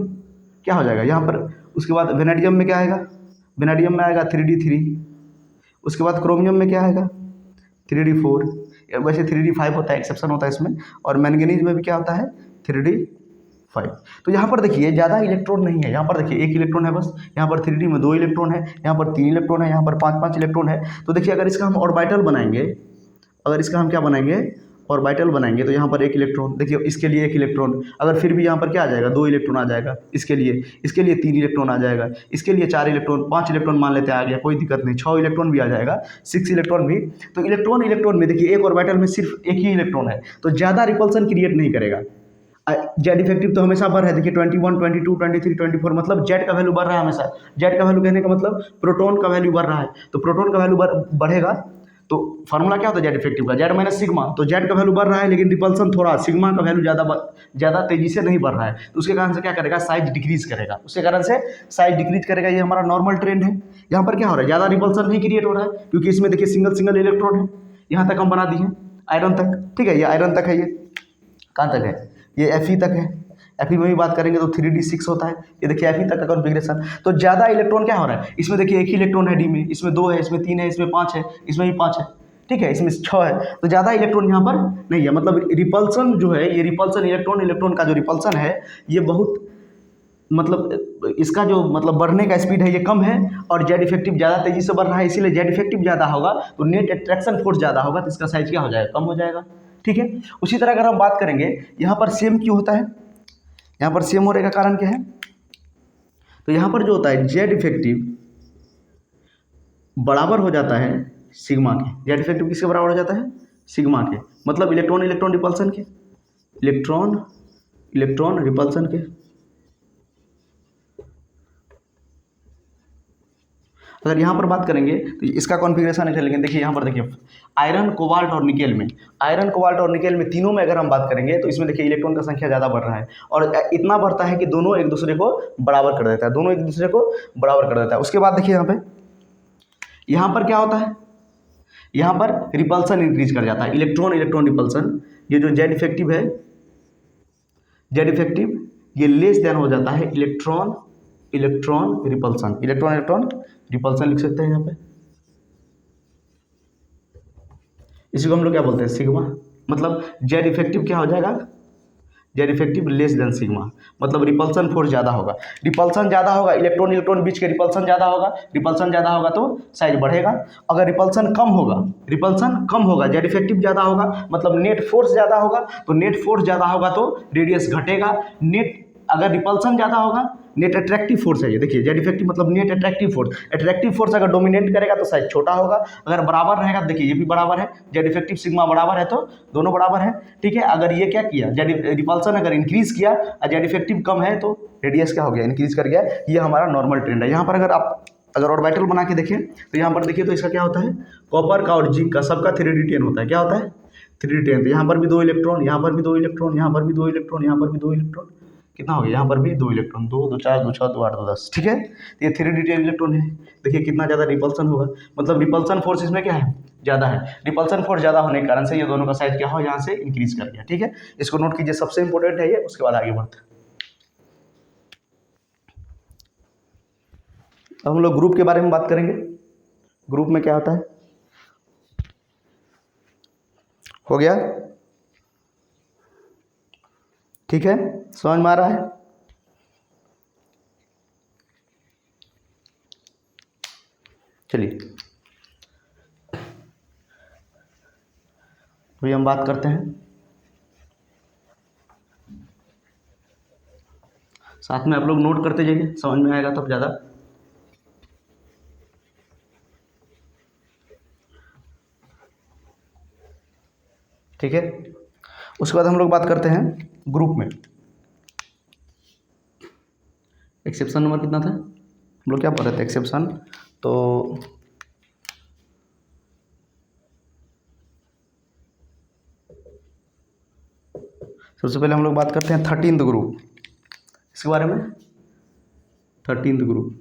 क्या हो जाएगा यहाँ पर। उसके बाद वेनेडियम में क्या आएगा, वेनेडियम में आएगा 3d3। उसके बाद क्रोमियम में क्या आएगा 3d4। वैसे 3d5 होता है, एक्सेप्शन होता है इसमें। और मैंगनीज में भी क्या होता है 3d5। तो यहाँ पर देखिए ज़्यादा इलेक्ट्रॉन नहीं है, यहाँ पर देखिए 1 इलेक्ट्रॉन है बस, यहाँ पर 3d में 2 इलेक्ट्रॉन है, यहाँ पर 3 इलेक्ट्रॉन है, यहाँ पर 5 इलेक्ट्रॉन है। तो देखिए अगर इसका हम ऑर्बिटल बनाएंगे, अगर इसका हम क्या बनाएंगे, ऑर्बिटल बनाएंगे, तो यहाँ पर 1 इलेक्ट्रॉन, देखिए इसके लिए 1 इलेक्ट्रॉन, अगर फिर भी यहाँ पर क्या आ जाएगा 2 इलेक्ट्रॉन आ जाएगा, इसके लिए 3 इलेक्ट्रॉन आ जाएगा, इसके लिए 4 इलेक्ट्रॉन, 5 इलेक्ट्रॉन मान लेते हैं आ गया, कोई दिक्कत नहीं, 6 इलेक्ट्रॉन भी आ जाएगा, 6 इलेक्ट्रॉन भी। तो इलेक्ट्रॉन में देखिए एक ऑर्बिटल में सिर्फ 1 ही इलेक्ट्रॉन है, तो ज़्यादा रिपल्सन क्रिएट नहीं करेगा। जेड इफेक्टिव तो हमेशा बढ़ रहा है, देखिए 21, 22, 23, 24, मतलब जेड का वैल्यू बढ़ रहा है हमेशा। जेड का वैल्यू कहने का मतलब प्रोटॉन का वैल्यू बढ़ रहा है, तो प्रोटॉन का वैल्यू बढ़ेगा, तो फार्मूला क्या होता है जेड इफेक्टिव का, जेड माइनस सिग्मा। तो जेड का वैल्यू बढ़ रहा है, लेकिन रिपल्सन थोड़ा, सिग्मा का वैल्यू ज़्यादा तेजी से नहीं बढ़ रहा है, तो उसके कारण से क्या करेगा, साइज डिक्रीज करेगा, उसके कारण से साइज डिक्रीज करेगा। ये हमारा नॉर्मल ट्रेंड है। यहाँ पर क्या हो रहा है, ज़्यादा रिपल्सन नहीं क्रिएट हो रहा है, क्योंकि इसमें देखिए सिंगल इलेक्ट्रॉन है। यहाँ तक हम बना दिए आयरन तक, ठीक है, ये आयरन तक है, ये कहाँ तक है, ये Fe तक है, Fe में भी बात करेंगे तो 3d6 होता है। ये देखिए Fe तक का कॉन्फ़िगरेशन। तो ज़्यादा इलेक्ट्रॉन क्या हो रहा है, इसमें देखिए एक ही इलेक्ट्रॉन है डी में, इसमें 2 है, इसमें 3 है, इसमें 5 है, इसमें भी 5 है, ठीक है, इसमें 6 है। तो ज़्यादा इलेक्ट्रॉन यहाँ पर नहीं है, मतलब रिपल्सन जो है, ये रिपल्सन इलेक्ट्रॉन इलेक्ट्रॉन का जो रिपल्सन है ये बहुत मतलब इसका जो मतलब बढ़ने का स्पीड है ये कम है, और जेड इफेक्टिव ज़्यादा तेजी से बढ़ रहा है, इसीलिए जेड इफेक्टिव ज़्यादा होगा तो नेट अट्रैक्शन फोर्स ज़्यादा होगा, तो इसका साइज क्या हो जाएगा, कम हो जाएगा, ठीक है। उसी तरह अगर हम बात करेंगे यहाँ पर सेम क्यों होता है, यहाँ पर सेम होने का कारण क्या है, तो यहाँ पर जो होता है जेड इफेक्टिव बराबर हो जाता है सिग्मा के। जेड इफेक्टिव किसके बराबर हो जाता है, सिग्मा के, मतलब इलेक्ट्रॉन इलेक्ट्रॉन रिपल्सन के, इलेक्ट्रॉन इलेक्ट्रॉन रिपल्सन के। अगर यहाँ पर बात करेंगे तो इसका कॉन्फ़िगरेशन है, लेकिन देखिए यहाँ पर देखिए आयरन कोबाल्ट और निकेल में, आयरन कोबाल्ट और निकेल में तीनों में अगर हम बात करेंगे तो इसमें देखिए इलेक्ट्रॉन का संख्या ज़्यादा बढ़ रहा है, और इतना बढ़ता है कि दोनों एक दूसरे को बराबर कर देता है, दोनों एक दूसरे को बराबर कर देता है। उसके बाद देखिए यहाँ पर क्या होता है, यहाँ पर रिपल्सन इंक्रीज कर जाता है, इलेक्ट्रॉन इलेक्ट्रॉन रिपल्सन। ये जो जेड इफेक्टिव है, जेड इफेक्टिव ये लेस देन हो जाता है electron electron repulsion, electron electron repulsion लिख सकते हैं यहाँ पे। इसी को हम लोग क्या बोलते हैं, सिग्मा। मतलब जेड इफेक्टिव क्या हो जाएगा, Z effective less than sigma, मतलब रिपल्सन फोर्स ज़्यादा होगा, रिपल्सन ज़्यादा होगा, इलेक्ट्रॉन इलेक्ट्रॉन बीच के रिपल्सन ज़्यादा होगा, रिपल्सन ज़्यादा होगा तो साइज बढ़ेगा। अगर रिपल्सन कम होगा, रिपल्सन कम होगा, जेड इफेक्टिव ज़्यादा होगा, मतलब नेट फोर्स ज़्यादा होगा, तो नेट फोर्स ज़्यादा होगा तो रेडियस घटेगा। नेट अगर रिपल्सन ज़्यादा होगा, नेट अट्रैक्टिव फोर्स है ये, देखिए जेड इफेक्टिव मतलब net attractive force, attractive force अगर डोमिनेट करेगा तो साइज छोटा होगा, अगर बराबर रहेगा, देखिए ये भी बराबर है, जेड इफेक्टिव सिग्मा बराबर है तो दोनों बराबर है, ठीक है। अगर ये क्या किया, जेड रिपल्सन अगर इंक्रीज किया और जेड इफेक्टिव कम है तो रेडियस क्या हो गया, इंक्रीज कर गया। ये हमारा नॉर्मल ट्रेंड है। यहाँ पर अगर आप अगर ऑर्बिटल बना के देखें तो यहाँ पर देखिए तो इसका क्या होता है, कॉपर का और जिंक का सबका 3d10 होता है, क्या होता है 3d10। तो यहाँ पर भी 2 इलेक्ट्रॉन, यहाँ पर भी 2 इलेक्ट्रॉन, यहाँ पर भी 2 इलेक्ट्रॉन, यहाँ पर भी 2 इलेक्ट्रॉन, कितना हो गया, यहाँ पर भी 2 इलेक्ट्रॉन, 2 2 4 2 6 2 8 2 10, ठीक है। तो ये 3d10 इलेक्ट्रॉन है, देखिए कितना ज़्यादा रिपल्सन होगा, मतलब रिपल्सन फोर्स इसमें क्या है, ज़्यादा है। रिपल्सन फोर्स ज़्यादा होने के कारण से ये दोनों का साइज क्या हो, यहाँ से इंक्रीज कर गया, ठीक है। इसको नोट कीजिए, सबसे इंपॉर्टेंट है ये, उसके बाद आगे बढ़ते हैं। अब हम लोग ग्रुप के बारे में बात करेंगे। ग्रुप में क्या होता है, हो गया, ठीक है, समझ में आ रहा है। चलिए अभी हम बात करते हैं, साथ में आप लोग नोट करते जाइए, समझ में आएगा तब ज़्यादा। ठीक है, उसके बाद हम लोग बात करते हैं ग्रुप में। एक्सेप्शन नंबर कितना था, हम लोग क्या पढ़ रहे थे, एक्सेप्शन। तो सबसे पहले हम लोग बात करते हैं 13th ग्रुप, इसके बारे में। 13th ग्रुप,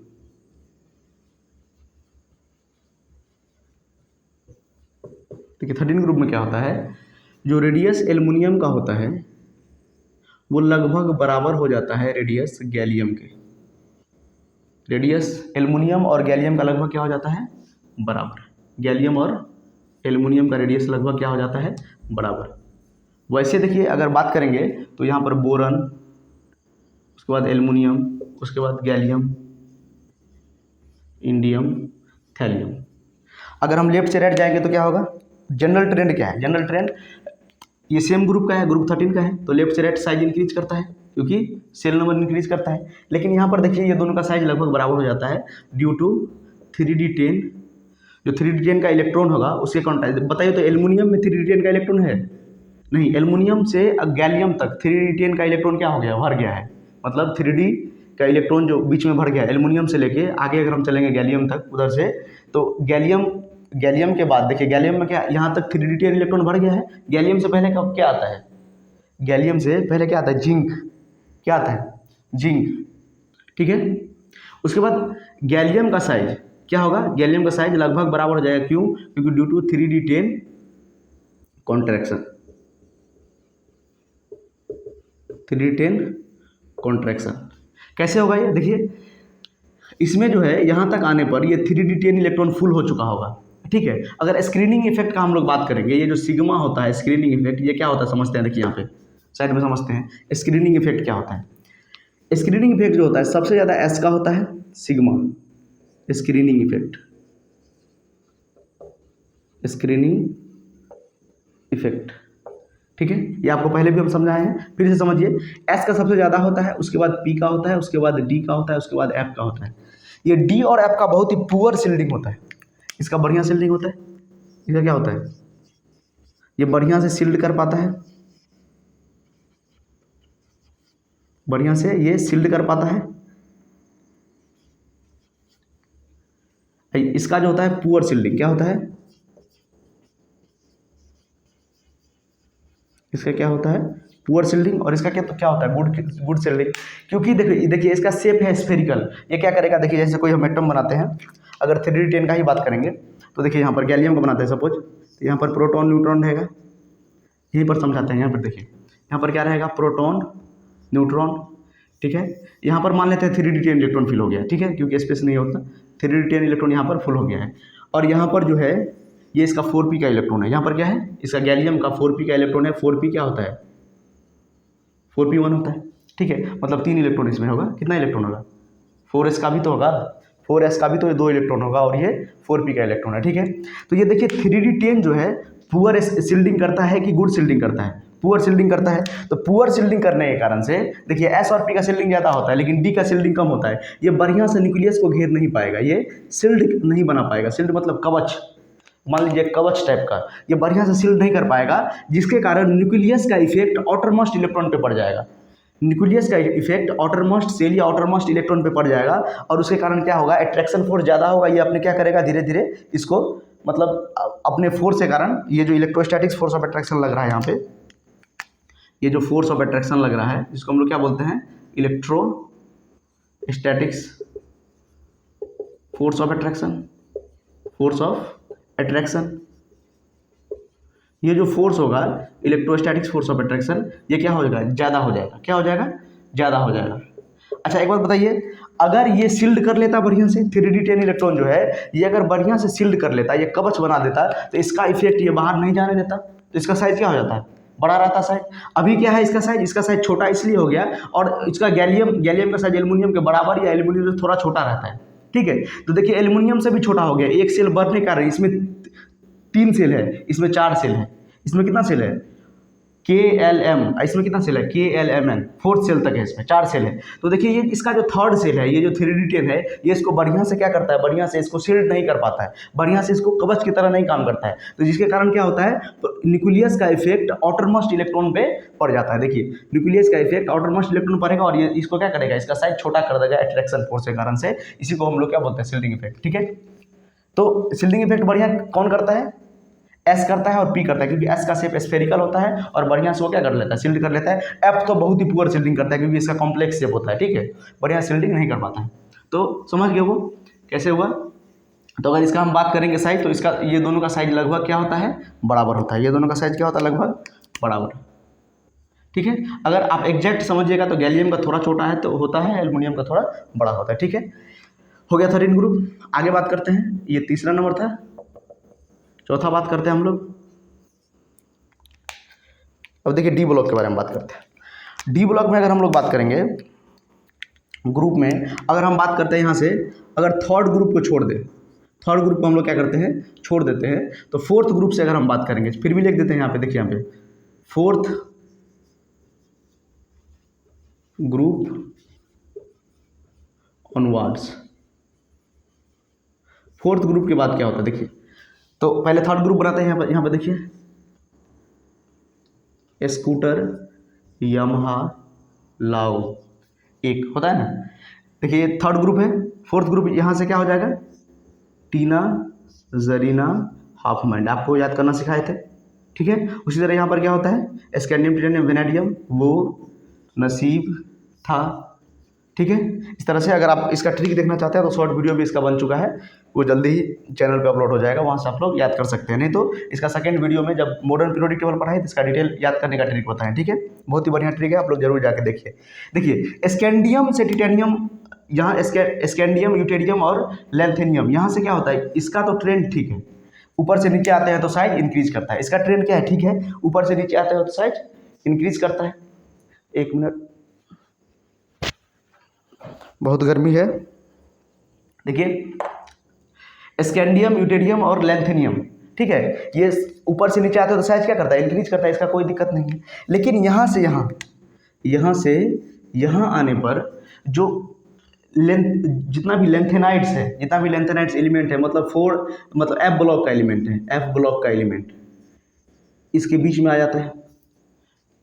देखिए 13th ग्रुप में क्या होता है, जो रेडियस एल्युमिनियम का होता है वो लगभग बराबर हो जाता है रेडियस गैलियम के। रेडियस एल्युमिनियम और गैलियम का लगभग क्या हो जाता है, बराबर। गैलियम और एल्युमिनियम का रेडियस लगभग क्या हो जाता है, बराबर। वैसे देखिए अगर बात करेंगे तो यहाँ पर बोरन, उसके बाद एल्युमिनियम, उसके बाद गैलियम, इंडियम, थैलियम। अगर हम लेफ्ट से राइट जाएंगे तो क्या होगा, जनरल ट्रेंड क्या है, जनरल ट्रेंड ये सेम ग्रुप का है, ग्रुप 13 का है, तो लेफ्ट से राइट साइज इंक्रीज करता है क्योंकि सेल नंबर इंक्रीज करता है। लेकिन यहाँ पर देखिए ये दोनों का साइज लगभग बराबर हो जाता है ड्यू टू 3d10। जो 3d10 का इलेक्ट्रॉन होगा उसके कॉन्टैक्ट बताइए, तो एल्युमिनियम में 3d10 का इलेक्ट्रॉन है नहीं, एल्युमिनियम से गैलियम तक 3d10 का इलेक्ट्रॉन क्या हो गया, भर गया है, मतलब 3d का इलेक्ट्रॉन जो बीच में भर गया है एल्युमिनियम से लेके आगे अगर हम चलेंगे गैलियम तक उधर से, तो गैलियम के बाद देखिए गैलियम में क्या, यहाँ तक 3d10 इलेक्ट्रॉन भर गया है। गैलियम से पहले कब क्या आता है, गैलियम से पहले क्या आता है, जिंक, क्या आता है, जिंक, ठीक है। उसके बाद गैलियम का साइज क्या होगा, गैलियम का साइज लगभग बराबर हो जाएगा, क्यों, क्योंकि due to 3d10 contraction, 3d10 contraction. कैसे होगा ये देखिए, इसमें जो है यहाँ तक आने पर ये 3d10 इलेक्ट्रॉन फुल हो चुका होगा, ठीक है। अगर स्क्रीनिंग इफेक्ट का हम लोग बात करेंगे, ये जो सिग्मा होता है स्क्रीनिंग इफेक्ट, ये क्या होता है समझते हैं। देखिए यहाँ पे साइड में समझते हैं स्क्रीनिंग इफेक्ट क्या होता है। स्क्रीनिंग इफेक्ट जो होता है सबसे ज़्यादा एस का होता है, sigma screening effect, screening effect, ठीक है। ये आपको पहले भी हम समझाए हैं, फिर से समझिए। एस का सबसे ज़्यादा होता है, उसके बाद पी का होता है, उसके बाद डी का होता है, उसके बाद एफ का होता है। ये डी और एफ का बहुत ही पुअर शिल्डिंग होता है, इसका बढ़िया शिल्डिंग होता है। इसका क्या होता है, ये बढ़िया से शिल्ड कर पाता है, बढ़िया से ये शिल्ड कर पाता है। इसका जो होता है पुअर शिल्डिंग, क्या होता है, इसका क्या होता है पुअर शिल्डिंग, और इसका क्या होता है गुड शिल्डिंग। क्योंकि देखिए इसका शेप है स्फेरिकल। ये क्या करेगा, देखिए जैसे कोई हम एटम बनाते हैं, अगर 3d10 का ही बात करेंगे तो देखिए यहाँ पर गैलियम को बनाते हैं सपोज, तो यहाँ पर प्रोटॉन न्यूट्रॉन रहेगा, यहीं पर समझाते हैं। यहाँ पर देखिए यहाँ पर क्या रहेगा, प्रोटॉन न्यूट्रॉन, ठीक है। यहाँ पर मान लेते हैं 3d10 इलेक्ट्रॉन फिल हो गया, ठीक है, क्योंकि स्पेस नहीं होता, 3d10 इलेक्ट्रॉन यहाँ पर फुल हो गया है। और यहाँ पर जो है ये इसका 4p का इलेक्ट्रॉन है, यहाँ पर क्या है, इसका गैलियम का 4p का इलेक्ट्रॉन है। 4p क्या होता है, 4p1 होता है, ठीक है। मतलब 3 इलेक्ट्रॉन इसमें होगा, कितना इलेक्ट्रॉन होगा, 4s का भी तो होगा, 4s का भी तो 2 इलेक्ट्रॉन होगा, और ये 4p का इलेक्ट्रॉन है, ठीक है। तो ये देखिए 3d10 जो है पुअर शिल्डिंग करता है कि गुड शिल्डिंग करता है, पुअर शिल्डिंग करता है। तो पुअर शिल्डिंग करने के कारण से देखिए एस और पी का शिल्डिंग ज़्यादा होता है, लेकिन डी का शिल्डिंग कम होता है। ये बढ़िया से न्यूक्लियस को घेर नहीं पाएगा, ये शिल्ड नहीं बना पाएगा। शिल्ड मतलब कवच, मान लीजिए कवच टाइप का, ये बढ़िया से शिल्ड नहीं कर पाएगा, जिसके कारण न्यूक्लियस का इफेक्ट आउटरमोस्ट इलेक्ट्रॉन पे पड़ जाएगा। न्यूक्लियस का इफेक्ट आउटरमोस्ट सेल या आउटरमोस्ट इलेक्ट्रॉन पे पड़ जाएगा, और उसके कारण क्या होगा, अट्रैक्शन फोर्स ज़्यादा होगा। ये अपने क्या करेगा, धीरे धीरे इसको मतलब अपने फोर्स के कारण, ये जो इलेक्ट्रोस्टैटिक्स फोर्स ऑफ अट्रैक्शन लग रहा है यहाँ पे, ये जो फोर्स ऑफ अट्रैक्शन लग रहा है, इसको हम लोग क्या बोलते हैं, electrostatics force of attraction, force of attraction. ये जो फोर्स होगा इलेक्ट्रोस्टैटिक्स फोर्स ऑफ अट्रैक्शन, ये क्या हो जाएगा, ज़्यादा हो जाएगा। क्या हो जाएगा, ज़्यादा हो जाएगा। अच्छा एक बात बताइए, अगर ये शिल्ड कर लेता बढ़िया से, 3d10 इलेक्ट्रॉन जो है ये अगर बढ़िया से शिल्ड कर लेता, ये कवच बना देता, तो इसका इफेक्ट ये बाहर नहीं जाने देता, तो इसका साइज क्या हो जाता है, बड़ा रहता साइज। अभी क्या है इसका साइज छोटा इसलिए हो गया, और इसका गैलियम का साइज एल्युमिनियम के बराबर या एल्युमिनियम से थोड़ा छोटा रहता है, ठीक है। तो देखिए एल्युमिनियम से भी छोटा हो गया, एक सेल बढ़ने का रही, इसमें 3 सेल है, इसमें 4 सेल है, इसमें कितना सेल है, KLM, इसमें कितना सेल है, KLMN, 4th सेल तक है, इसमें 4 सेल है। तो देखिए ये इसका जो 3rd सेल है, ये जो 3d10 है, ये इसको बढ़िया से क्या करता है, बढ़िया से इसको शील्ड नहीं कर पाता है, बढ़िया से इसको कवच की तरह नहीं काम करता है। तो जिसके कारण क्या होता है, तो न्यूक्लियस का इफेक्ट आउटरमोस्ट इलेक्ट्रॉन पे पड़ जाता है। देखिए न्यूक्लियस का इफेक्ट आउटरमोस्ट इलेक्ट्रॉन पड़ेगा, और ये इसको क्या करेगा, इसका साइज छोटा कर देगा अट्रैक्शन फोर्स के कारण से। इसी को हम लोग क्या बोलते हैं, शील्डिंग इफेक्ट, ठीक है। तो शील्डिंग इफेक्ट बढ़िया कौन करता है, एस करता है और पी करता है, क्योंकि एस का शेप स्फेरिकल होता है और बढ़िया से वो क्या कर लेता है, शील्ड कर लेता है। एफ तो बहुत ही पुअर शील्डिंग करता है, क्योंकि इसका कॉम्प्लेक्स शेप होता है, ठीक है, बढ़िया शील्डिंग नहीं कर पाता है। तो समझ गए वो कैसे हुआ। तो अगर इसका हम बात करेंगे साइज, तो इसका ये दोनों का साइज लगभग क्या होता है, बराबर होता है। ये दोनों का साइज क्या होता है, लगभग बराबर, ठीक है। अगर आप एग्जैक्ट समझिएगा तो गैलियम का थोड़ा छोटा है तो होता है, एल्युमिनियम का थोड़ा बड़ा होता है, ठीक है। हो गया 13 ग्रुप। आगे बात करते हैं, ये तीसरा नंबर था। चौथा बात करते हैं हम लोग, अब देखिए डी ब्लॉक के बारे में बात करते हैं। डी ब्लॉक में अगर हम लोग बात करेंगे ग्रुप में, अगर हम बात करते हैं यहाँ से, अगर 3rd ग्रुप को छोड़ दें, 3rd ग्रुप को हम लोग क्या करते हैं, छोड़ देते हैं, तो 4th ग्रुप से अगर हम बात करेंगे, फिर भी लिख देते हैं यहाँ पे, देखिए यहाँ पे 4th group onwards. 4th group के बाद क्या होता है, देखिए तो पहले 3rd ग्रुप बनाते हैं। यहाँ पे देखिए स्कूटर, यामाहा, लाओ, एक होता है ना। देखिए 3rd ग्रुप है। 4th ग्रुप यहाँ से क्या हो जाएगा, टीना, जरीना, हाफमैंड, आपको याद करना सिखाए थे, ठीक है। उसी तरह यहाँ पर क्या होता है, स्कैंडियम, टिटेनियम, वेनेडियम, वो, नसीब था, ठीक है। इस तरह से अगर आप इसका ट्रिक देखना चाहते हैं तो शॉर्ट वीडियो भी इसका बन चुका है, वो जल्दी ही चैनल पे अपलोड हो जाएगा, वहाँ से आप लोग याद कर सकते हैं। नहीं तो इसका सेकंड वीडियो में जब मॉडर्न पीरियोडिक टेबल पढ़ाई तो इसका डिटेल याद करने का ट्रिक बताएं, ठीक है। बहुत ही बढ़िया ट्रिक है, आप लोग जरूर जाके देखिए। देखिए स्कैंडियम से टिटेनियम, यहाँ स्कैंडियम, यूटेरियम और लैंथेनियम, यहाँ से क्या होता है, इसका तो ट्रेंड ठीक है, ऊपर से नीचे आते हैं तो साइज इंक्रीज करता है। इसका ट्रेंड क्या है, ठीक है, ऊपर से नीचे आते हैं तो साइज इंक्रीज करता है। एक मिनट, बहुत गर्मी है। देखिए स्कैंडियम, यूटेरियम और लैंथेनियम, ठीक है, ये ऊपर से नीचे आते हैं तो साइज क्या करता है, इंक्रीज करता है, इसका कोई दिक्कत नहीं है। लेकिन यहाँ से यहाँ, यहाँ से यहाँ आने पर जो लेंथ, जितना भी लेंथेनाइड्स है, जितना भी लेंथेनाइड्स एलिमेंट है, मतलब एफ ब्लॉक का एलिमेंट है, एफ ब्लॉक का एलिमेंट इसके बीच में आ जाता है।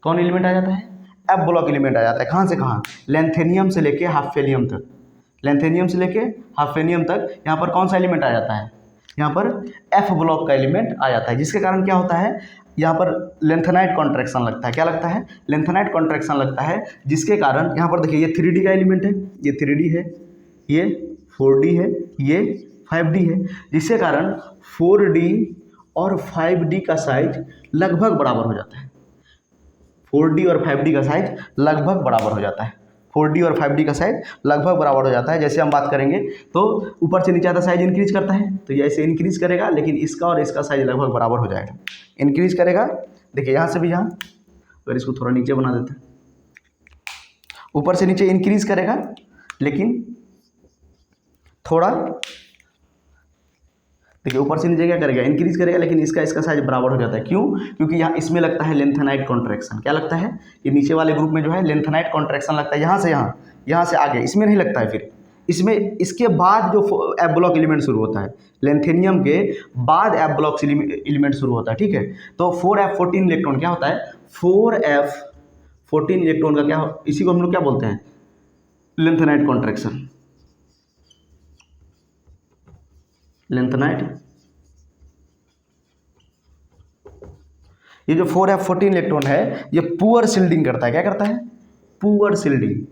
कौन एलिमेंट आ जाता है, एफ ब्लॉक एलिमेंट आ जाता है। कहाँ से कहाँ, लेंथेनियम से लेके हाफेनियम तक, लेंथेनियम से लेके हाफेनियम तक यहाँ पर कौन सा एलिमेंट आ जाता है, यहाँ पर एफ ब्लॉक का एलिमेंट आ जाता है। जिसके कारण क्या होता है, यहाँ पर लेंथेनाइड कॉन्ट्रैक्शन लगता है। क्या लगता है, लेंथेनाइड कॉन्ट्रैक्शन लगता है, जिसके कारण यहाँ पर देखिए ये 3D का एलिमेंट है, ये 3D है, ये 4D है, ये 5D है, जिसके कारण 4D और 5D का साइज लगभग बराबर हो जाता है। 4D और 5D का साइज लगभग बराबर हो जाता है। 4D और 5D का साइज लगभग बराबर हो जाता है। जैसे हम बात करेंगे तो ऊपर से नीचे आता साइज इंक्रीज करता है, तो ये ऐसे इंक्रीज करेगा, लेकिन इसका और इसका साइज लगभग बराबर हो जाएगा, इंक्रीज करेगा। देखिए यहाँ से भी, यहाँ अगर इसको थोड़ा नीचे बना देते हैं, ऊपर से नीचे इंक्रीज करेगा, लेकिन थोड़ा, देखिए ऊपर से नीचे क्या करेगा, इंक्रीज करेगा, लेकिन इसका साइज बराबर हो जाता है। क्यों, क्योंकि यहाँ इसमें लगता है लेंथेनाइड कॉन्ट्रैक्शन। क्या लगता है, ये नीचे वाले ग्रुप में जो है लेंथेनाइड कॉन्ट्रैक्शन लगता है, यहाँ से यहाँ, यहाँ से आगे, इसमें नहीं लगता है। फिर इसमें इसके बाद जो एफ ब्लॉक एलिमेंट शुरू होता है, लेंथेनियम के बाद एफ ब्लॉक एलिमेंट शुरू होता है, ठीक है। तो 4f14 इलेक्ट्रॉन क्या होता है, 4f14 इलेक्ट्रॉन का क्या, इसी को हम लोग क्या बोलते हैं, लेंथेनाइड कॉन्ट्रैक्शन, लेंथेनाइड। ये जो 4f14 इलेक्ट्रॉन है, ये पुअर शिल्डिंग करता है। क्या करता है, पुअर शिल्डिंग,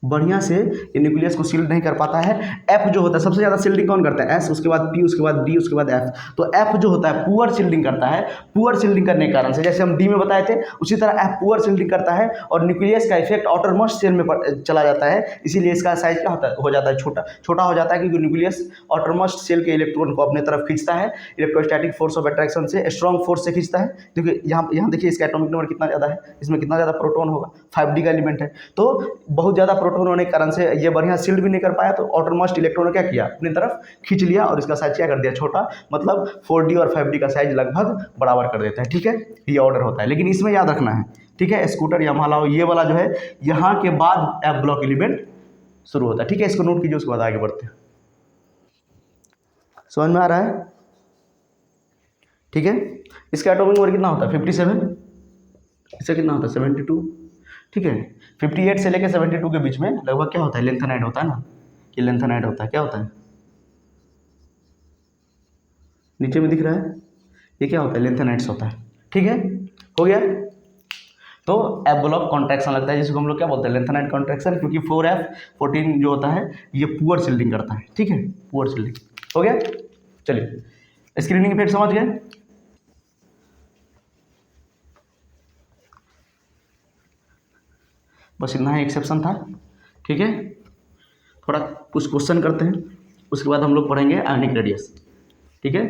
बढ़िया से ये न्यूक्लियस को सील्ड नहीं कर पाता है। एफ जो होता है, सबसे ज़्यादा सील्डिंग कौन करता है, एस, उसके बाद पी, उसके बाद डी, उसके बाद एफ। तो एफ जो होता है पुअर सील्डिंग करता है। पुअर सील्डिंग करने के कारण से, जैसे हम डी में बताए थे, उसी तरह एफ पुअर सील्डिंग करता है और न्यूक्लियस का इफेक्ट आउटर मोस्ट सेल में चला जाता है। इसीलिए इसका साइज क्या होता है, हो जाता है छोटा, छोटा हो जाता है, क्योंकि न्यूक्लियस आउटर मोस्ट सेल के इलेक्ट्रॉन को अपने तरफ खींचता है, इलेक्ट्रोस्टैटिक फोर्स ऑफ अट्रैक्शन से, स्ट्रॉन्ग फोर्स से खींचता है। क्योंकि यहाँ देखिए इसका एटॉमिक नंबर कितना ज़्यादा है, इसमें कितना ज़्यादा प्रोटॉन होगा, 5D का एलिमेंट है, तो बहुत ज़्यादा प्रोटॉन होने के कारण से ये बढ़िया सील्ड भी नहीं कर पाया, तो आउटरमोस्ट इलेक्ट्रॉन ने क्या किया, अपनी तरफ खींच लिया और इसका साइज क्या कर दिया, छोटा। मतलब 4D और 5D का साइज लगभग बराबर कर देता है, ठीक है। ये ऑर्डर होता है, लेकिन इसमें याद रखना है, ठीक है। स्कूटर या माला, ये वाला जो है, यहाँ के बाद एफ ब्लॉक एलिमेंट शुरू होता है, ठीक है। इसको नोट कीजिए, उसके बाद आगे बढ़ते हैं। समझ में आ रहा है, ठीक है। इसका एटॉमिक नंबर कितना होता है, 57। इसका कितना होता है, 72, ठीक है। 58 से लेकर 72 के बीच में लगभग क्या होता है, लेंथेनाइड होता है ना, ये लेंथेनाइड होता है। क्या होता है, नीचे में दिख रहा है, ये क्या होता है, लेंथेनाइड्स होता है, ठीक है। हो गया, तो एफ ब्लॉक कॉन्ट्रैक्शन लगता है, जिसको हम लोग क्या बोलते हैं, लेंथेनाइड कॉन्ट्रैक्शन, क्योंकि 4f14 जो होता है ये पुअर शिल्डिंग करता है, ठीक है, पुअर शिल्डिंग। हो गया, चलिए स्क्रीनिंग इफेक्ट समझ गए। बस इतना ही एक्सेप्शन था, ठीक है। थोड़ा कुछ क्वेश्चन करते हैं, उसके बाद हम लोग पढ़ेंगे आयनिक रेडियस, ठीक है।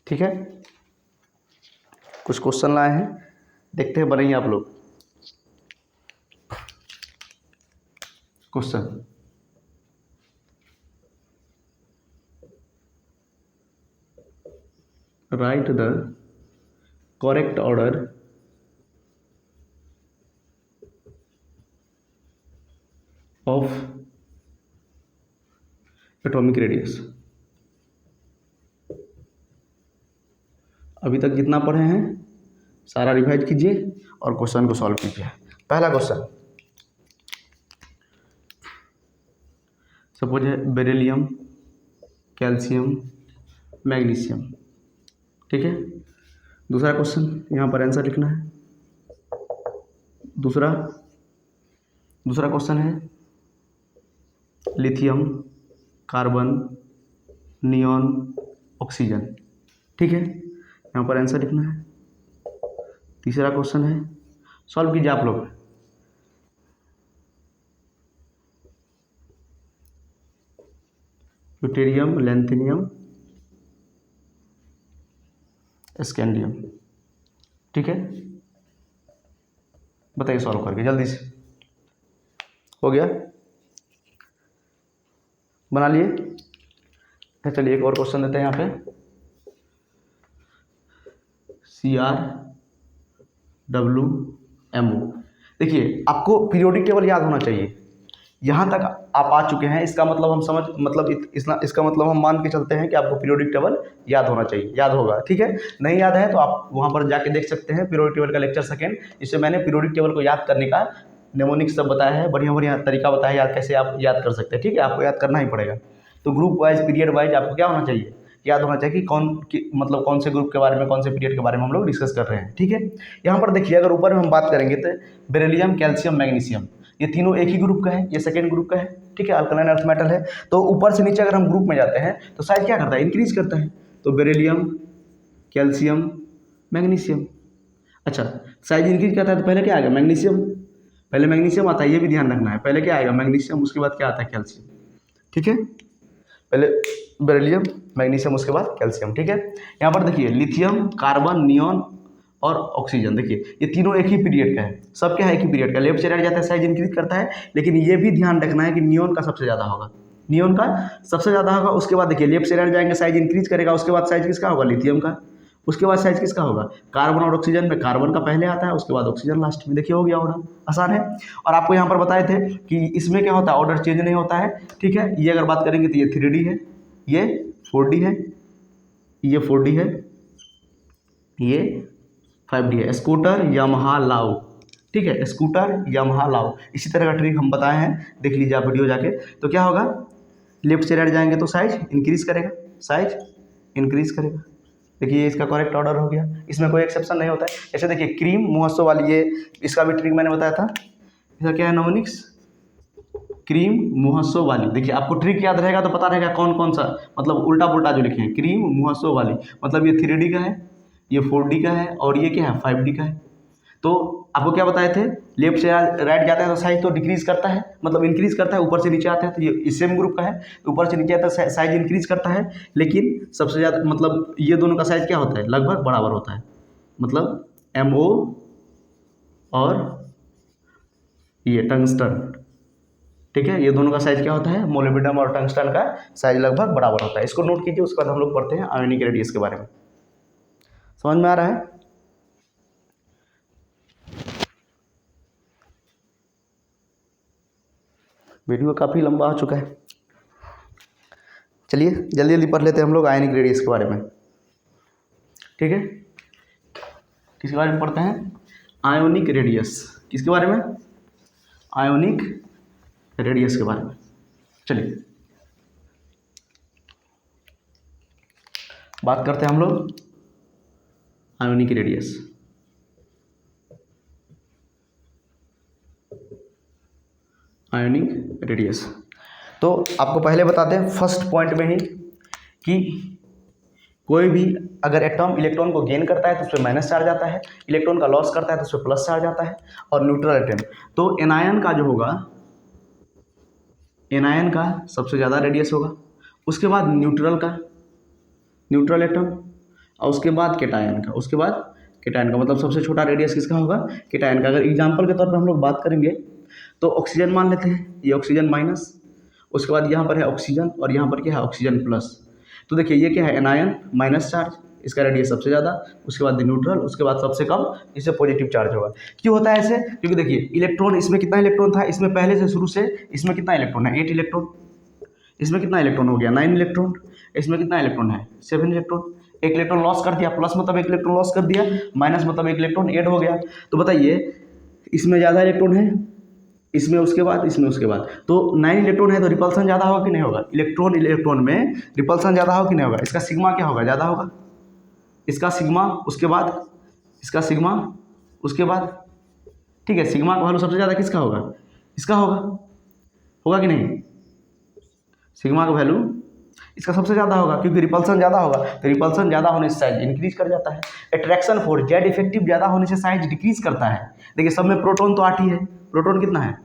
ठीक है, कुछ क्वेश्चन लाए हैं, देखते हैं बनाइए आप लोग question. Right the correct order of atomic radius. अभी तक जितना पढ़े हैं सारा रिवाइज कीजिए और क्वेश्चन को सॉल्व कीजिए। पहला क्वेश्चन, सपोज है बेरिलियम, कैल्शियम, मैग्नीशियम, ठीक है। दूसरा क्वेश्चन यहाँ पर आंसर लिखना है। दूसरा क्वेश्चन है लिथियम, कार्बन, नियॉन, ऑक्सीजन। ठीक है, यहाँ पर आंसर लिखना है। तीसरा क्वेश्चन है, सॉल्व कीजिए आप लोग। Deuterium, lanthanum, scandium. ठीक है, बताइए सॉल्व करके जल्दी से। हो गया, बना लिए। चलिए एक और क्वेश्चन देते हैं यहाँ पे। CrWMO। देखिए आपको पीरियोडिक टेबल याद होना चाहिए। यहाँ तक आप आ चुके हैं, इसका मतलब हम समझ इसका मतलब हम मान के चलते हैं कि आपको पीरियोडिक टेबल याद होना चाहिए, याद होगा। ठीक है, नहीं याद है तो आप वहाँ पर जाके देख सकते हैं पीरियोडिक टेबल का लेक्चर सेकेंड। इससे मैंने पीरियोडिक टेबल को याद करने का नेमोनिक्स सब बताया है, बढ़िया तरीका बताया है याद कैसे आप याद कर सकते हैं। ठीक है, आपको याद करना ही पड़ेगा। तो ग्रुप वाइज, पीरियड वाइज आपको क्या होना चाहिए, याद होना चाहिए कि मतलब कौन से ग्रुप के बारे में, कौन से पीरियड के बारे में हम लोग डिस्कस कर रहे हैं। ठीक है, यहाँ पर देखिए अगर ऊपर में हम बात करेंगे तो बेरिलियम, कैल्शियम, मैग्नीशियम, ये तीनों एक ही ग्रुप का है, ये सेकेंड ग्रुप का है। ठीक है, अल्कलाइन अर्थ मेटल है। तो ऊपर से नीचे अगर हम ग्रुप में जाते हैं तो साइज क्या करता है, इंक्रीज करता है। तो बेरिलियम, कैल्शियम, मैग्नीशियम। अच्छा, साइज इंक्रीज करता है तो पहले क्या आएगा, मैग्नीशियम। पहले मैग्नीशियम आता है, ये भी ध्यान रखना है। पहले क्या आएगा, मैग्नीशियम, उसके बाद क्या आता है, कैल्शियम। ठीक है, पहले बेरिलियम, मैग्नीशियम, उसके बाद कैल्शियम। ठीक है, यहाँ पर देखिए लिथियम, कार्बन, नियॉन और ऑक्सीजन। देखिए ये तीनों एक ही पीरियड का है, सब क्या है एक ही पीरियड का। लेफ्ट से राइट जाता है साइज इंक्रीज करता है, लेकिन ये भी ध्यान रखना है कि नियॉन का सबसे ज़्यादा होगा, नियॉन का सबसे ज़्यादा होगा। उसके बाद देखिए लेफ्ट से राइट जाएंगे साइज इंक्रीज करेगा, उसके बाद साइज किसका होगा, लिथियम का। उसके बाद साइज किसका होगा, कार्बन और ऑक्सीजन में कार्बन का पहले आता है, उसके बाद ऑक्सीजन लास्ट में। देखिए हो गया होगा, आसान है। और आपको यहाँ पर बताए थे कि इसमें क्या होता है, ऑर्डर चेंज नहीं होता है। ठीक है, ये अगर बात करेंगे तो ये 3D है, ये 4D है, ये 4D है, ये 5D है। स्कूटर, यामाहा, लाओ। ठीक है, स्कूटर, यामाहा, लाओ, इसी तरह का ट्रिक हम बताए हैं, देख लीजिए आप वीडियो जाके। तो क्या होगा, लेफ्ट से राइट जाएंगे तो साइज इंक्रीज करेगा, साइज इंक्रीज करेगा। देखिए इसका करेक्ट ऑर्डर हो गया, इसमें कोई एक्सेप्शन नहीं होता है। ऐसे देखिए क्रीम मुहस्सो वाली, ये इसका भी ट्रिक मैंने बताया था। इसका क्या है, नोमोनिक्स, क्रीम मुहस्सो वाली। देखिए आपको ट्रिक याद रहेगा तो पता रहेगा कौन कौन सा, मतलब उल्टा पुल्टा जो लिखे हैं, क्रीम मुहस्सो वाली, मतलब ये 3D का है, ये 4D का है, और ये क्या है, 5D का है। तो आपको क्या बताए थे, लेफ्ट से राइट जाता है तो साइज तो डिक्रीज करता है, मतलब इंक्रीज करता है। ऊपर से नीचे आता है तो ये सेम ग्रुप का है, तो ऊपर से नीचे आता है साइज इंक्रीज करता है। लेकिन सबसे ज़्यादा मतलब ये दोनों का साइज क्या होता है, लगभग बराबर होता है। मतलब MO और ये टंगस्टन। ठीक है, ये दोनों का साइज क्या होता है, मोलिब्डेनम और टंगस्टन का साइज लगभग बराबर होता है। इसको नोट कीजिए, उसके बाद हम लोग पढ़ते हैं आयोनिक रेडियस के बारे में। समझ में आ रहा है। वीडियो काफ़ी लंबा हो चुका है, चलिए जल्दी जल्दी पढ़ लेते हैं हम लोग आयोनिक रेडियस के बारे में। ठीक है, किसके बारे में पढ़ते हैं, आयोनिक रेडियस। किसके बारे में, आयोनिक रेडियस के बारे में। चलिए बात करते हैं हम लोग आयोनिक रेडियस। आयोनिक रेडियस तो आपको पहले बता दें फर्स्ट पॉइंट में ही कि कोई भी अगर एटॉम इलेक्ट्रॉन को गेन करता है तो उस पर माइनस चार्ज आता है, इलेक्ट्रॉन का लॉस करता है तो उस पर प्लस चार्ज आता है। और न्यूट्रल एटम, तो एनायन का जो होगा, एनायन का सबसे ज़्यादा रेडियस होगा, उसके बाद न्यूट्रल का, न्यूट्रल एटम, और उसके बाद केटायन का, उसके बाद केटायन का। मतलब सबसे छोटा रेडियस किसका होगा, केटायन का। अगर एग्जाम्पल के तौर पर हम लोग बात करेंगे तो ऑक्सीजन मान लेते हैं, ये ऑक्सीजन माइनस, उसके बाद यहाँ पर है ऑक्सीजन, और यहाँ पर क्या है, ऑक्सीजन प्लस। तो देखिए ये क्या है, एनायन, माइनस चार्ज, इसका रेडियस सबसे ज़्यादा, उसके बाद न्यूट्रल, उसके बाद सबसे कम, इससे पॉजिटिव चार्ज होगा। क्यों होता है ऐसे, क्योंकि देखिए इलेक्ट्रॉन, इसमें कितना इलेक्ट्रॉन था, इसमें पहले से शुरू से इसमें कितना इलेक्ट्रॉन है, 8 इलेक्ट्रॉन। इसमें कितना इलेक्ट्रॉन हो गया, 9 इलेक्ट्रॉन। इसमें कितना इलेक्ट्रॉन है, 7 इलेक्ट्रॉन। एक इलेक्ट्रॉन लॉस कर दिया, प्लस मतलब एक इलेक्ट्रॉन लॉस कर दिया, माइनस मतलब एक इलेक्ट्रॉन ऐड हो गया। तो बताइए इसमें ज़्यादा इलेक्ट्रॉन है, इसमें उसके बाद, इसमें उसके बाद, तो 9 इलेक्ट्रॉन है तो रिपल्सन ज़्यादा होगा कि नहीं होगा, इलेक्ट्रॉन में रिपल्सन ज़्यादा होगा कि नहीं होगा, इसका सिग्मा क्या होगा, ज़्यादा होगा, इसका सिग्मा, उसके बाद इसका सिग्मा, उसके बाद, ठीक है, सिग्मा का वैल्यू सबसे ज़्यादा किसका होगा, इसका होगा, होगा कि नहीं, सिग्मा का वैल्यू इसका सबसे ज़्यादा होगा क्योंकि रिपल्सन ज़्यादा होगा, तो रिपल्सन ज़्यादा होने से साइज इंक्रीज कर जाता है। अट्रैक्शन फोर्स जेड इफेक्टिव ज़्यादा होने से साइज डिक्रीज करता है। देखिए सब में प्रोटॉन तो 8 ही है, प्रोटॉन कितना है,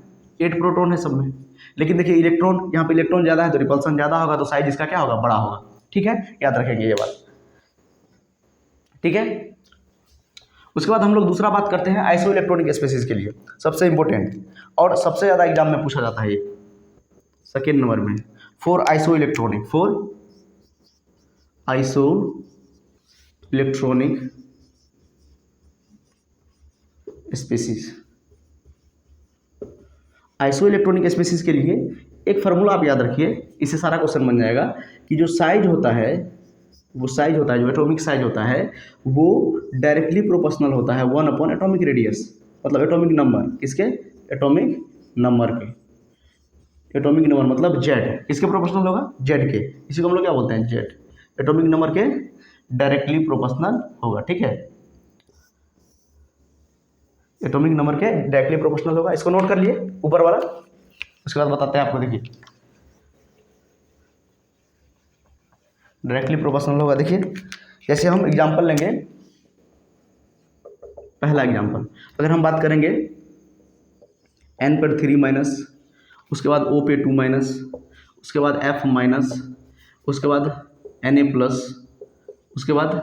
8 प्रोटॉन है सब में, लेकिन देखिए इलेक्ट्रॉन, यहाँ पे इलेक्ट्रॉन ज़्यादा है तो रिपल्सन ज़्यादा होगा, तो साइज इसका क्या होगा, बड़ा होगा। ठीक है, याद रखेंगे ये बात। ठीक है, उसके बाद हम लोग दूसरा बात करते हैं आइसो इलेक्ट्रॉनिक स्पेसिस के लिए, सबसे इंपॉर्टेंट और सबसे ज़्यादा एग्जाम में पूछा जाता है ये, सेकेंड नंबर में, for isoelectronic, for isoelectronic species. Isoelectronic species के लिए एक फार्मूला आप याद रखिए, इससे सारा क्वेश्चन बन जाएगा कि जो साइज होता है, वो साइज होता है, जो एटॉमिक साइज होता है वो डायरेक्टली प्रोपोर्शनल होता है 1 एटॉमिक रेडियस, मतलब एटॉमिक नंबर, किसके, एटॉमिक नंबर के, एटॉमिक नंबर मतलब जेड, किसके प्रोपोर्शनल होगा, जेड के, इसी को हम लोग क्या बोलते हैं, जेड, एटॉमिक नंबर के डायरेक्टली प्रोपोर्शनल होगा। ठीक है, एटॉमिक नंबर के डायरेक्टली प्रोपोर्शनल होगा, इसको नोट कर लिए ऊपर वाला, उसके बाद बताते हैं आपको। देखिए डायरेक्टली प्रोपोर्शनल होगा, देखिए जैसे हम एग्जांपल लेंगे, पहला एग्जांपल अगर हम बात करेंगे n पर 3 माइनस, उसके बाद O पे 2 माइनस, उसके बाद F माइनस, उसके बाद Na प्लस, उसके बाद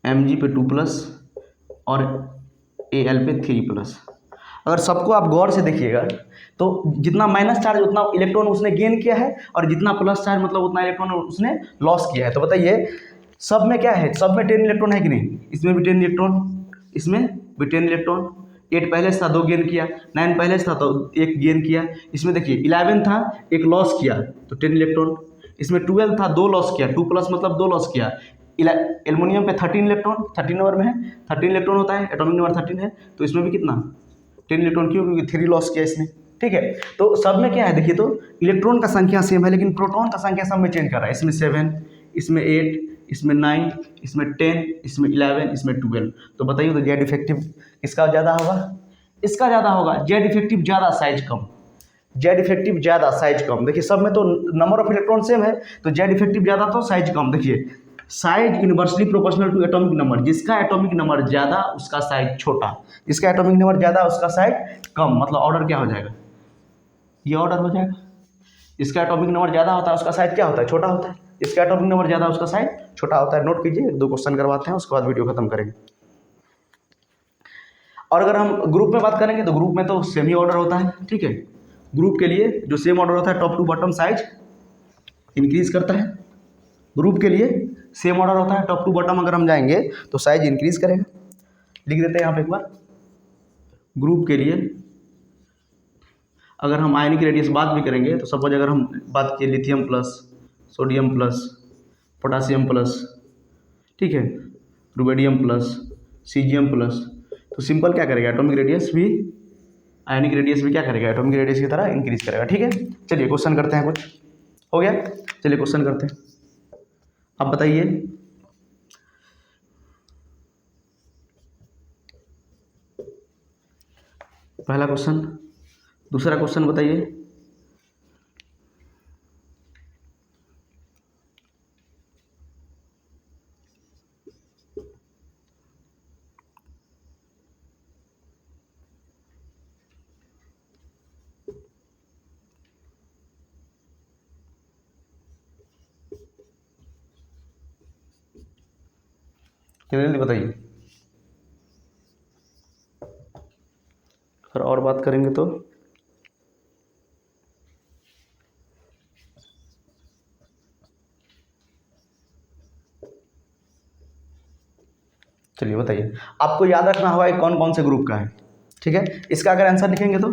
Mg पे 2 प्लस और Al पे 3 प्लस। अगर सबको आप गौर से देखिएगा तो जितना माइनस चार्ज उतना इलेक्ट्रॉन उसने गेन किया है और जितना प्लस चार्ज मतलब उतना इलेक्ट्रॉन उसने लॉस किया है। तो बताइए सब में क्या है, सब में 10 इलेक्ट्रॉन है कि नहीं, इसमें भी 10 इलेक्ट्रॉन, इसमें भी 10 इलेक्ट्रॉन, 8 पहले से था 2 गेन किया, 9 पहले से था तो 1 गेन किया, इसमें देखिए 11 था 1 लॉस किया तो 10 इलेक्ट्रॉन, इसमें 12 था 2 लॉस किया, 2 प्लस मतलब 2 लॉस किया, एल्युमिनियम पे 13 इलेक्ट्रॉन, 13 नंबर में है, 13 इलेक्ट्रॉन होता है, एटॉमिक नंबर 13 है, तो इसमें भी कितना 10 इलेक्ट्रॉन, क्यों, क्योंकि 3 लॉस किया इसने। ठीक है, तो सब में क्या है देखिए, तो इलेक्ट्रॉन का संख्या सेम है लेकिन प्रोटॉन का संख्या सब में चेंज कर रहा है, इसमें 7, इसमें 8, इसमें 9, इसमें 10, इसमें 11, इसमें 12। तो बताइए तो जेड इफेक्टिव किसका ज़्यादा होगा, इसका ज़्यादा होगा, जेड इफेक्टिव ज़्यादा साइज कम, जेड इफेक्टिव ज़्यादा साइज कम। देखिए सब में तो नंबर ऑफ इलेक्ट्रॉन सेम है तो जेड इफेक्टिव ज़्यादा तो साइज कम। देखिए size inversely proportional to atomic number, जिसका एटॉमिक नंबर ज़्यादा उसका साइज छोटा, जिसका एटॉमिक नंबर ज़्यादा उसका साइज कम, मतलब ऑर्डर क्या हो जाएगा, ये ऑर्डर हो जाएगा। जिसका एटॉमिक नंबर ज़्यादा होता है उसका साइज क्या होता है, छोटा होता है, जिसका एटॉमिक नंबर ज़्यादा उसका साइज छोटा होता है। नोट कीजिए, 2 क्वेश्चन करवाते हैं उसके बाद वीडियो खत्म करेंगे। और अगर हम ग्रुप में बात करेंगे तो ग्रुप में तो सेम ही ऑर्डर होता है। ठीक है, ग्रुप के लिए जो सेम ऑर्डर होता है top to bottom size increase करता है, ग्रुप के लिए सेम ऑर्डर होता है, टॉप टू बॉटम अगर हम जाएंगे तो साइज इंक्रीज करेगा। लिख देते हैं यहाँ पे एक बार, ग्रुप के लिए अगर हम आयनिक रेडियस बात भी करेंगे तो सपोज अगर हम बात किए lithium plus, sodium plus, potassium plus, ठीक है, रुबिडियम प्लस, सीजियम प्लस, तो सिंपल क्या करेगा, एटॉमिक रेडियस भी, आयनिक रेडियस भी क्या करेगा, एटॉमिक रेडियस की तरह इंक्रीज करेगा। ठीक है, चलिए क्वेश्चन करते हैं, कुछ हो गया, चलिए क्वेश्चन करते हैं। अब बताइए पहला क्वेश्चन, दूसरा क्वेश्चन बताइए। जल्दी बताइए, अगर और बात करेंगे तो चलिए बताइए, आपको याद रखना होगा कि कौन कौन से ग्रुप का है। ठीक है, इसका अगर आंसर लिखेंगे तो,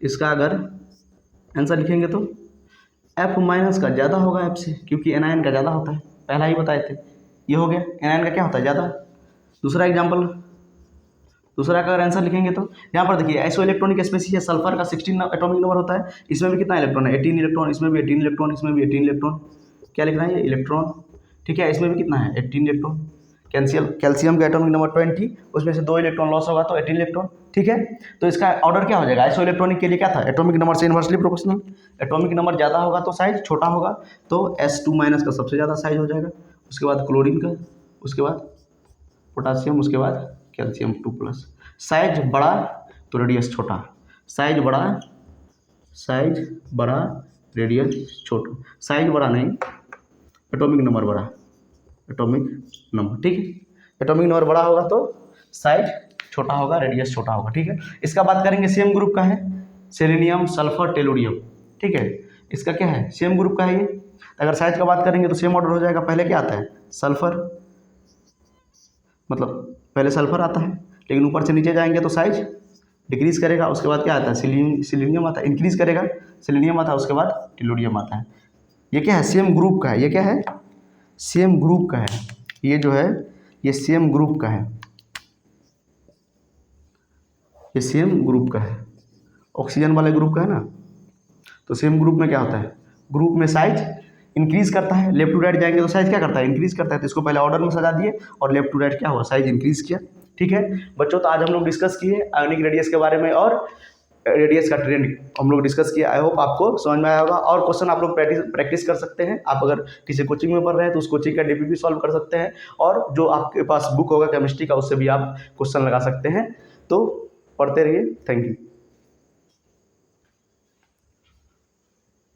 इसका अगर आंसर लिखेंगे तो F माइनस का ज़्यादा होगा F से, क्योंकि एनायन का ज़्यादा होता है, पहला ही बताए थे, ये हो गया, एनायन का क्या होता है ज़्यादा। दूसरा एग्जाम्पल, दूसरा का अगर आंसर लिखेंगे तो यहाँ पर देखिए आइसो इलेक्ट्रॉनिक स्पेसिस है, सल्फर का 16 एटॉमिक नंबर होता है, इसमें भी कितना इलेक्ट्रॉन है, 18 इलेक्ट्रॉन, इसमें भी 18 इलेक्ट्रॉन, इसमें भी 18 इलेक्ट्रॉन, क्या लिखना है ये इलेक्ट्रॉन, ठीक है, इसमें भी कितना है 18 इलेक्ट्रॉन। कैल्शियम का एटॉमिक नंबर 20, उसमें से 2 इलेक्ट्रॉन लॉस होगा तो 18 इलेक्ट्रॉन। ठीक है, तो इसका ऑर्डर क्या हो जाएगा, आइसो इलेक्ट्रॉनिक के लिए क्या था, एटॉमिक नंबर से इन्वर्सली प्रोपोर्शनल। एटॉमिक नंबर ज़्यादा होगा तो साइज छोटा होगा, तो S2 माइनस का सबसे ज़्यादा साइज हो जाएगा, उसके बाद क्लोरीन का, उसके बाद पोटासियम, उसके बाद कैल्शियम 2+। साइज बड़ा तो रेडियस छोटा, साइज बड़ा रेडियस छोटा, साइज बड़ा नहीं, एटॉमिक नंबर बड़ा, एटॉमिक नंबर। ठीक है, एटॉमिक नंबर बड़ा होगा तो साइज छोटा होगा, रेडियस छोटा होगा। ठीक है, इसका बात करेंगे सेम ग्रुप का है, सेलेनियम, सल्फर, टेलुरियम। ठीक है, इसका क्या है, सेम ग्रुप का है ये। अगर साइज का बात करेंगे तो सेम ऑर्डर हो जाएगा, पहले क्या आता है सल्फर, मतलब पहले सल्फर आता है, लेकिन ऊपर से नीचे जाएंगे तो साइज डिक्रीज करेगा। उसके बाद क्या आता है, सिलीनियम आता है, इंक्रीज करेगा, सिलीनियम आता है, उसके बाद टेलुरियम आता है। ये क्या है, सेम ग्रुप का है, ये क्या है, सेम ग्रुप का है, ये जो है ये सेम ग्रुप का है, ये सेम ग्रुप का है, ऑक्सीजन वाले ग्रुप का है ना। तो सेम ग्रुप में क्या होता है, ग्रुप में साइज इंक्रीज करता है, लेफ्ट टू राइट जाएंगे तो साइज क्या करता है, इंक्रीज करता है। तो इसको पहले ऑर्डर में सजा दिए और लेफ्ट टू राइट क्या हुआ, साइज इंक्रीज किया। ठीक है बच्चों, तो आज हम लोग डिस्कस किए आयोनिक रेडियस के बारे में और रेडियस का ट्रेंड हम लोग डिस्कस किया। आई होप आपको समझ में आया होगा। और क्वेश्चन आप लोग प्रैक्टिस कर सकते हैं। आप अगर किसी कोचिंग में पढ़ रहे हैं तो उस कोचिंग का डीपीपी सॉल्व कर सकते हैं, और जो आपके पास बुक होगा केमिस्ट्री का उससे भी आप क्वेश्चन लगा सकते हैं। तो पढ़ते रहिए, थैंक यू।